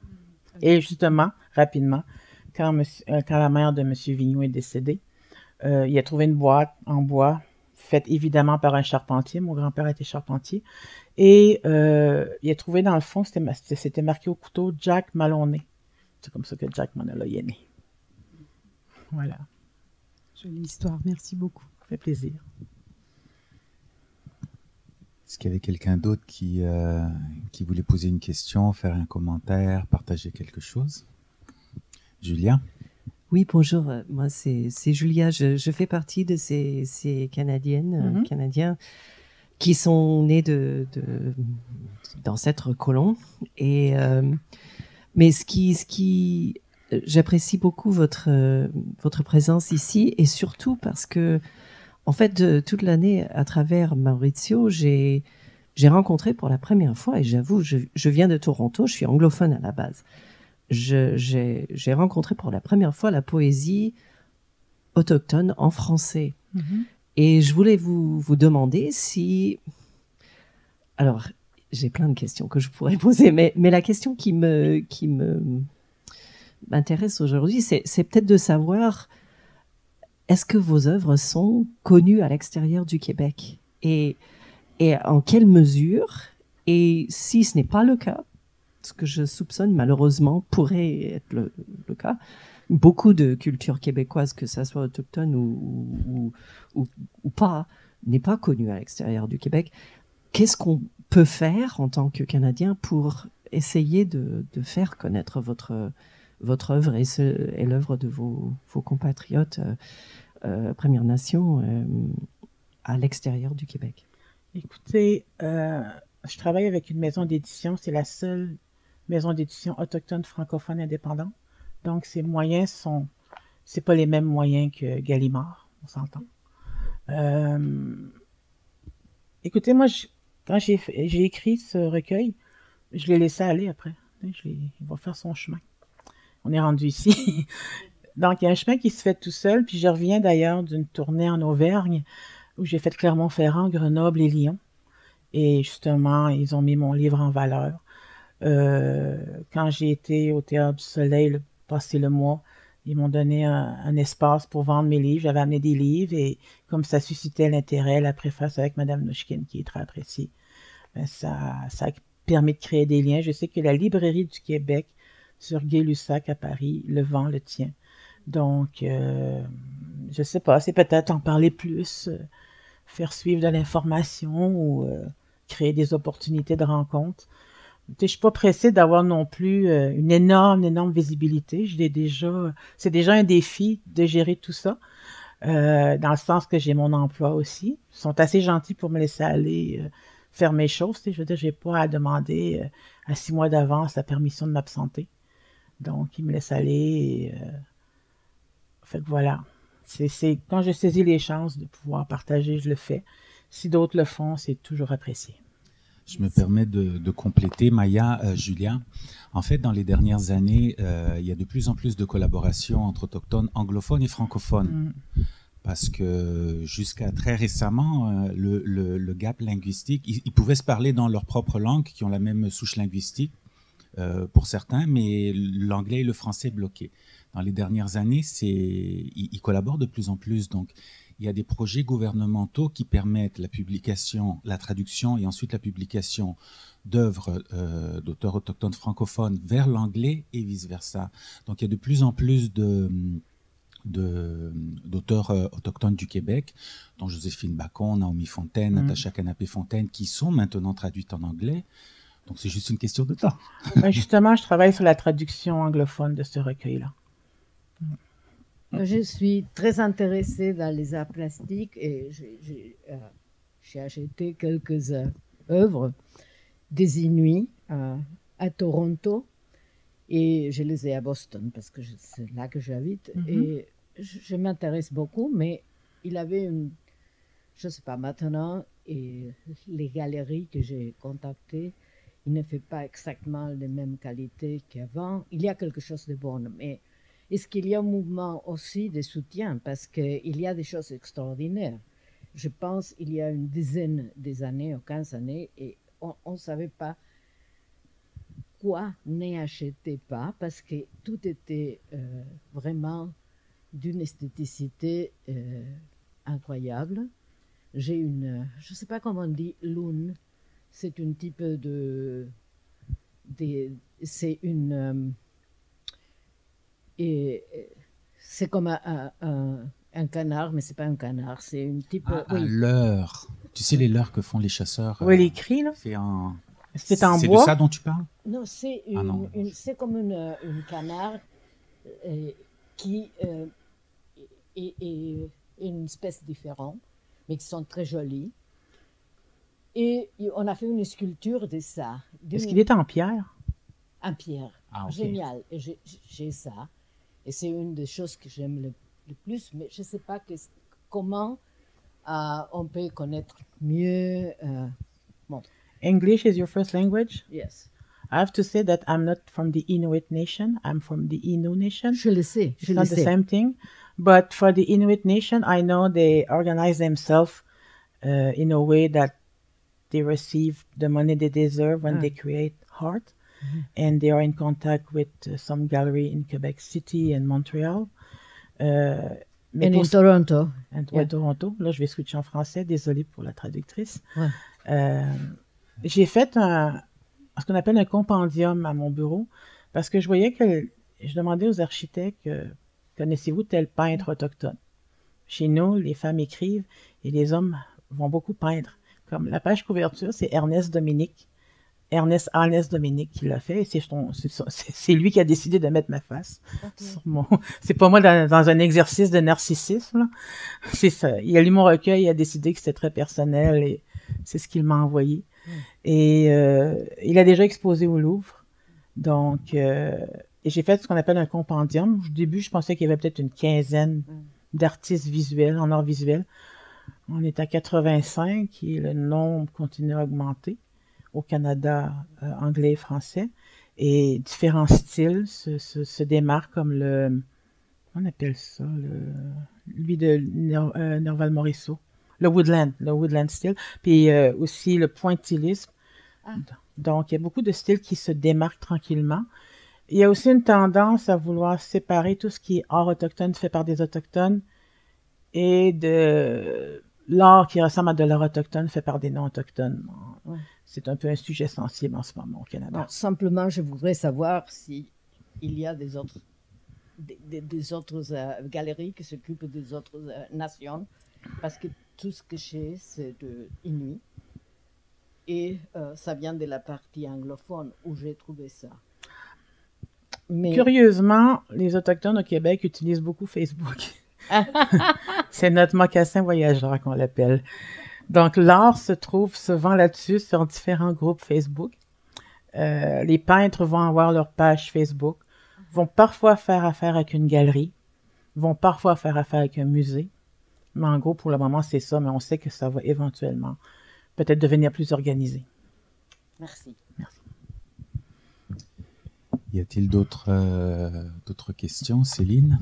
C: Et justement, rapidement, quand la mère de M. Vigneault est décédée, il a trouvé une boîte en bois faite évidemment par un charpentier. Mon grand-père était charpentier. Et il a trouvé dans le fond, c'était marqué au couteau Jack Maloney. C'est comme ça que Jack Monolloy est né. Voilà.
G: Jolie histoire, merci beaucoup.
C: Ça fait plaisir.
B: Est-ce qu'il y avait quelqu'un d'autre qui voulait poser une question, faire un commentaire, partager quelque chose? Julia?
H: Oui, bonjour. Moi, c'est Julia. Je fais partie de ces Canadiennes, Canadiens qui sont nés d'ancêtres colons. Et mais ce qui j'apprécie beaucoup votre présence ici, et surtout parce que en fait toute l'année à travers Maurizio, j'ai rencontré pour la première fois, et j'avoue, je viens de Toronto, je suis anglophone à la base. J'ai rencontré pour la première fois la poésie autochtone en français. Et je voulais vous demander si... Alors, j'ai plein de questions que je pourrais poser, mais la question qui m'intéresse aujourd'hui, c'est peut-être de savoir, est-ce que vos œuvres sont connues à l'extérieur du Québec? Et en quelle mesure? Et si ce n'est pas le cas, ce que je soupçonne malheureusement pourrait être le cas, beaucoup de culture québécoise, que ça soit autochtone ou pas, n'est pas connue à l'extérieur du Québec. Qu'est-ce qu'on peut faire en tant que Canadien pour essayer de faire connaître votre œuvre et l'œuvre de vos compatriotes Premières Nations à l'extérieur du Québec?
C: Écoutez, je travaille avec une maison d'édition, c'est la seule maison d'édition autochtone francophone indépendante. Donc, ces moyens c'est pas les mêmes moyens que Gallimard, on s'entend. Écoutez, moi, quand j'ai écrit ce recueil, je l'ai laissé aller après. Il va faire son chemin. On est rendu ici. Donc, il y a un chemin qui se fait tout seul. Puis je reviens d'ailleurs d'une tournée en Auvergne où j'ai fait Clermont-Ferrand, Grenoble et Lyon. Et justement, ils ont mis mon livre en valeur. Quand j'ai été au Théâtre du Soleil, passé le mois, ils m'ont donné un espace pour vendre mes livres. J'avais amené des livres et comme ça suscitait l'intérêt, la préface avec Madame Nouchkine, qui est très appréciée, ben ça a permis de créer des liens. Je sais que la Librairie du Québec sur Gay-Lussac à Paris, le vent le tient. Donc, je sais pas, c'est peut-être en parler plus, faire suivre de l'information ou créer des opportunités de rencontres. Je suis pas pressée d'avoir non plus une énorme visibilité. C'est déjà un défi de gérer tout ça, dans le sens que j'ai mon emploi aussi. Ils sont assez gentils pour me laisser aller faire mes choses. Je veux dire, j'ai pas à demander à 6 mois d'avance la permission de m'absenter. Donc, ils me laissent aller. Fait que voilà. C'est quand je saisis les chances de pouvoir partager, je le fais. Si d'autres le font, c'est toujours apprécié.
B: Je me permets de compléter, Maya, Julia. En fait, dans les dernières années, il y a de plus en plus de collaborations entre autochtones, anglophones et francophones. Parce que jusqu'à très récemment, le gap linguistique, ils pouvaient se parler dans leur propre langue, qui ont la même souche linguistique pour certains, mais l'anglais et le français bloqués. Dans les dernières années, ils collaborent de plus en plus. Donc, il y a des projets gouvernementaux qui permettent la publication, la traduction et ensuite la publication d'œuvres d'auteurs autochtones francophones vers l'anglais et vice-versa. Donc, il y a de plus en plus d'auteurs autochtones du Québec, dont Joséphine Bacon, Naomi Fontaine, Natacha Canapé-Fontaine, qui sont maintenant traduites en anglais. Donc, c'est juste une question de temps.
C: Ben justement, je travaille sur la traduction anglophone de ce recueil-là.
I: Je suis très intéressée dans les arts plastiques et j'ai acheté quelques œuvres des Inuits à Toronto et je les ai à Boston parce que c'est là que j'habite. Et je m'intéresse beaucoup, mais il avait je ne sais pas maintenant, et les galeries que j'ai contactées, il ne fait pas exactement les mêmes qualités qu'avant. Il y a quelque chose de bon, mais est-ce qu'il y a un mouvement aussi de soutien? Parce qu'il y a des choses extraordinaires. Je pense qu'il y a une dizaine d'années ou 15 années, et on ne savait pas quoi n'acheter pas, parce que tout était vraiment d'une esthéticité incroyable. J'ai je ne sais pas comment on dit, lune. C'est un type c'est une... Et c'est comme un canard, mais c'est pas un canard, c'est une type...
B: Un leurre. Tu sais les leurres que font les chasseurs.
C: Oui, les cris, là.
B: C'est en
C: bois.
B: C'est de ça dont tu parles?
I: Non, c'est c'est comme une canard qui est une espèce différente, mais qui sont très jolies. Et on a fait une sculpture de ça.
C: Est-ce qu'il est en pierre?
I: En pierre.
B: Ah, ok.
I: Génial. Et j'ai ça. Et c'est une des choses que j'aime le plus, mais je ne sais pas comment on peut connaître mieux. Bon.
C: English is your first language?
I: Yes.
C: I have to say that I'm not from the Inuit nation. I'm from the Innu nation.
I: Je le sais.
C: It's not the same thing. But for the Inuit nation, I know they organize themselves in a way that they receive the money they deserve when they create art. And they are in contact with some gallery in Quebec City and Montreal.
I: Mais in Toronto.
C: Ouais, Toronto. Là, je vais switcher en français. Désolée pour la traductrice.
I: Ouais.
C: J'ai fait ce qu'on appelle un compendium à mon bureau parce que je voyais que je demandais aux architectes connaissez-vous tel peintre autochtone? Chez nous, les femmes écrivent et les hommes vont beaucoup peindre. Comme la page couverture, c'est Ernest Dominique qui l'a fait. Et c'est lui qui a décidé de mettre ma face. Okay. C'est pas moi dans un exercice de narcissisme. Là. C'est ça. Il a lu mon recueil, il a décidé que c'était très personnel et c'est ce qu'il m'a envoyé. Et il a déjà exposé au Louvre. Donc, et j'ai fait ce qu'on appelle un compendium. Au début, je pensais qu'il y avait peut-être une quinzaine d'artistes visuels, en art visuel. On est à 85 et le nombre continue à augmenter au Canada, anglais et français. Et différents styles se démarquent comme on appelle ça, lui de Nerval Morisseau. Le woodland style. Puis aussi le pointillisme. Donc, il y a beaucoup de styles qui se démarquent tranquillement. Il y a aussi une tendance à vouloir séparer tout ce qui est art autochtone fait par des autochtones et de l'art qui ressemble à de l'art autochtone fait par des non-autochtones. Ouais. C'est un peu un sujet sensible en ce moment au Canada.
I: Non, simplement, je voudrais savoir s'il y a des autres galeries qui s'occupent des autres nations, parce que tout ce que j'ai, c'est de Inuit. Et ça vient de la partie anglophone où j'ai trouvé ça. Mais...
C: Curieusement, les Autochtones au Québec utilisent beaucoup Facebook. C'est notre mocassin voyageur qu'on l'appelle. Donc, l'art se trouve souvent là-dessus sur différents groupes Facebook. Les peintres vont avoir leur page Facebook, vont parfois faire affaire avec une galerie, vont parfois faire affaire avec un musée. Mais en gros, pour le moment, c'est ça, mais on sait que ça va éventuellement peut-être devenir plus organisé.
I: Merci.
C: Merci.
B: Y a-t-il d'autres questions, Céline?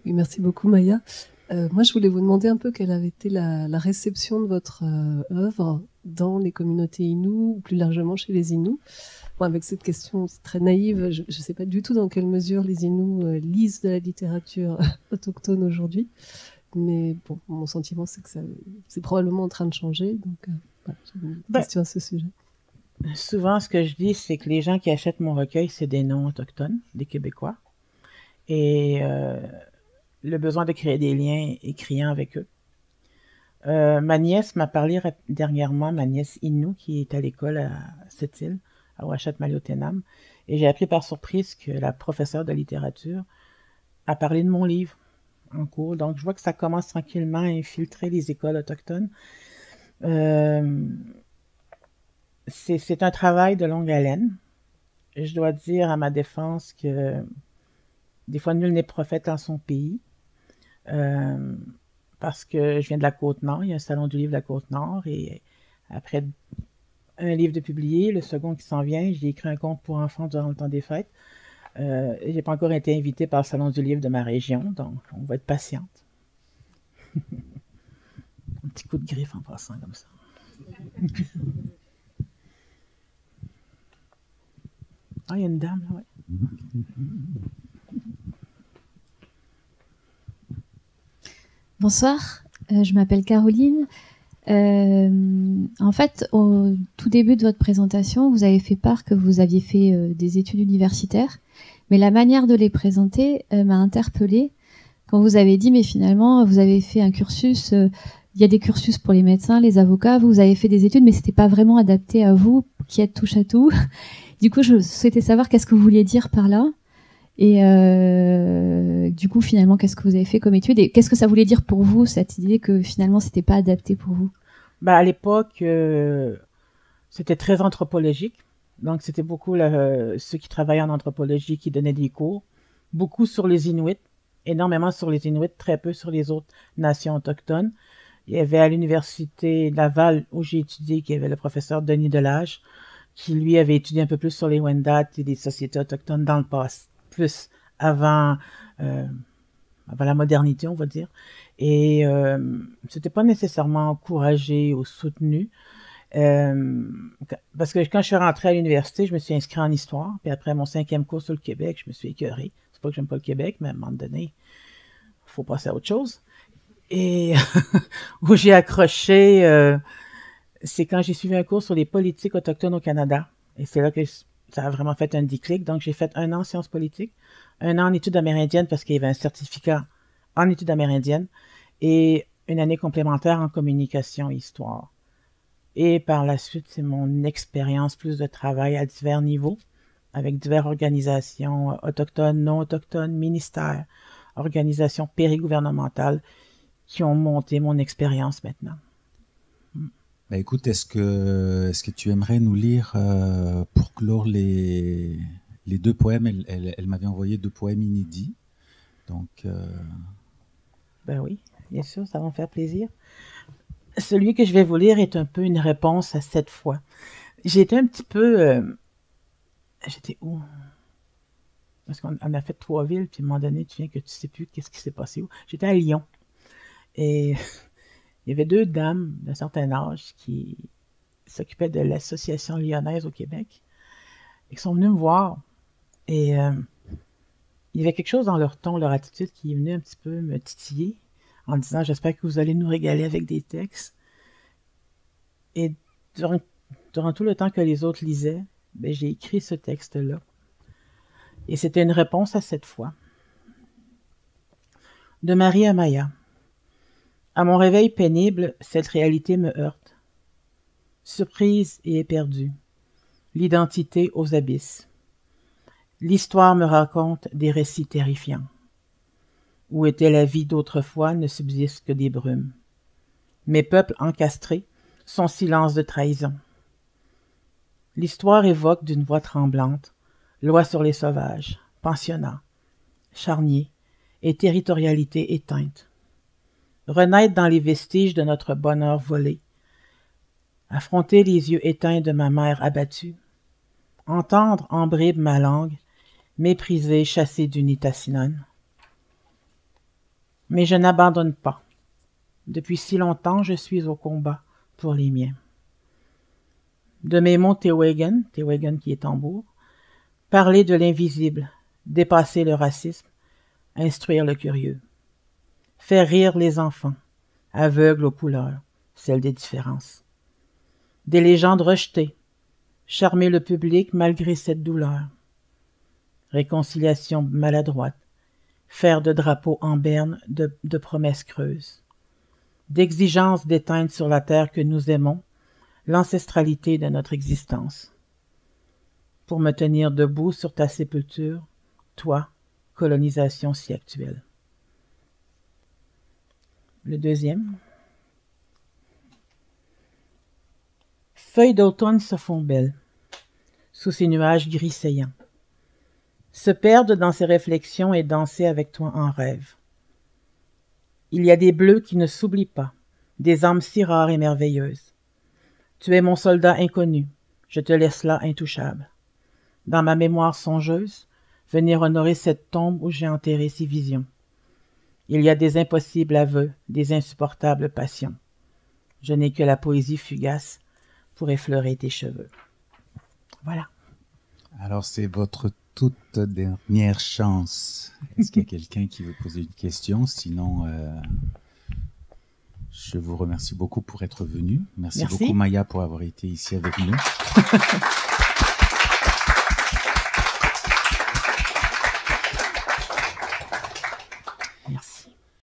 J: Oui, merci beaucoup, Maya. Moi, je voulais vous demander un peu quelle avait été la réception de votre œuvre dans les communautés Innu, ou plus largement chez les Innu. Bon, avec cette question très naïve, je ne sais pas du tout dans quelle mesure les Innu lisent de la littérature autochtone aujourd'hui. Mais bon, mon sentiment, c'est que c'est probablement en train de changer. Donc, voilà, j'ai une question à ce sujet.
C: Souvent, ce que je dis, c'est que les gens qui achètent mon recueil, c'est des non-autochtones, des Québécois. Et le besoin de créer des liens est criant avec eux. Ma nièce m'a parlé dernièrement, ma nièce Innu, qui est à l'école à cette île, à Ouachat-Maliotenam. Et j'ai appris par surprise que la professeure de littérature a parlé de mon livre en cours. Donc, je vois que ça commence tranquillement à infiltrer les écoles autochtones. C'est un travail de longue haleine. Je dois dire à ma défense que des fois, nul n'est prophète en son pays. Parce que je viens de la Côte-Nord, il y a un salon du livre de la Côte-Nord, et après un livre de publié, le second qui s'en vient, j'ai écrit un conte pour enfants durant le temps des fêtes. J'ai pas encore été invitée par le salon du livre de ma région, donc on va être patiente. Un petit coup de griffe en passant comme ça. Ah, il y a une dame là, ouais.
K: Bonsoir, je m'appelle Caroline. En fait, au tout début de votre présentation, vous avez fait part que vous aviez fait des études universitaires, mais la manière de les présenter m'a interpellée quand vous avez dit, mais finalement, vous avez fait un cursus, il y a des cursus pour les médecins, les avocats, vous avez fait des études, mais c'était pas vraiment adapté à vous, qui êtes touche à tout. Du coup, je souhaitais savoir qu'est-ce que vous vouliez dire par là. Et du coup, finalement, qu'est-ce que vous avez fait comme étude et qu'est-ce que ça voulait dire pour vous, cette idée que finalement, c'était pas adapté pour vous?
C: À l'époque, c'était très anthropologique. Donc, c'était beaucoup ceux qui travaillaient en anthropologie qui donnaient des cours. Beaucoup sur les Inuits, énormément sur les Inuits, très peu sur les autres nations autochtones. Il y avait à l'université Laval, où j'ai étudié, qu'il y avait le professeur Denis Delage, qui lui avait étudié un peu plus sur les Wendat et les sociétés autochtones dans le passé, plus avant la modernité, on va dire. Et c'était pas nécessairement encouragé ou soutenu. Parce que quand je suis rentrée à l'université, je me suis inscrite en histoire. Puis après mon 5e cours sur le Québec, je me suis écœurée. C'est pas que j'aime pas le Québec, mais à un moment donné, il faut passer à autre chose. Et où j'ai accroché, c'est quand j'ai suivi un cours sur les politiques autochtones au Canada. Et c'est là que ça a vraiment fait un déclic. Donc, j'ai fait 1 an en sciences politiques, 1 an en études amérindiennes parce qu'il y avait un certificat en études amérindiennes et 1 année complémentaire en communication et histoire. Et par la suite, c'est mon expérience plus de travail à divers niveaux, avec diverses organisations autochtones, non autochtones, ministères, organisations périgouvernementales qui ont monté mon expérience maintenant.
B: Écoute, est-ce que tu aimerais nous lire, pour clore les 2 poèmes, elle m'avait envoyé 2 poèmes inédits. Donc,
C: oui, bien sûr, ça va me faire plaisir. Celui que je vais vous lire est un peu une réponse à cette fois. J'étais un petit peu... j'étais où? Parce qu'on a fait 3 villes, puis à un moment donné, tu viens que tu sais plus qu'est-ce qui s'est passé où. J'étais à Lyon. Et il y avait 2 dames d'un certain âge qui s'occupaient de l'association lyonnaise au Québec et qui sont venues me voir. Et il y avait quelque chose dans leur ton, leur attitude qui est venu un petit peu me titiller en disant « J'espère que vous allez nous régaler avec des textes. » Et durant tout le temps que les autres lisaient, j'ai écrit ce texte-là. Et c'était une réponse à cette fois. De Marie Amaya. À mon réveil pénible, cette réalité me heurte. Surprise et éperdue. L'identité aux abysses. L'histoire me raconte des récits terrifiants. Où était la vie d'autrefois ne subsistent que des brumes. Mes peuples encastrés, son silence de trahison. L'histoire évoque d'une voix tremblante, loi sur les sauvages, pensionnats, charniers et territorialité éteinte. Renaître dans les vestiges de notre bonheur volé, affronter les yeux éteints de ma mère abattue, entendre en bribes ma langue, mépriser, chasser du Nitassinon. Mais je n'abandonne pas. Depuis si longtemps, je suis au combat pour les miens. De mes mots Tewagan qui est tambour, parler de l'invisible, dépasser le racisme, instruire le curieux. Faire rire les enfants, aveugles aux couleurs, celles des différences. Des légendes rejetées, charmer le public malgré cette douleur. Réconciliation maladroite, faire de drapeaux en berne de promesses creuses. D'exigence d'éteindre sur la terre que nous aimons l'ancestralité de notre existence. Pour me tenir debout sur ta sépulture, toi, colonisation si actuelle. Le deuxième. Feuilles d'automne se font belles, sous ces nuages gris saillants. Se perdre dans ces réflexions et danser avec toi en rêve. Il y a des bleus qui ne s'oublient pas, des âmes si rares et merveilleuses. Tu es mon soldat inconnu, je te laisse là intouchable. Dans ma mémoire songeuse, venir honorer cette tombe où j'ai enterré ces visions. Il y a des impossibles aveux, des insupportables passions. Je n'ai que la poésie fugace pour effleurer tes cheveux. Voilà.
B: Alors, c'est votre toute dernière chance. Est-ce qu'il y a quelqu'un qui veut poser une question? Sinon, je vous remercie beaucoup pour être venu. Merci beaucoup, Maya, pour avoir été ici avec nous.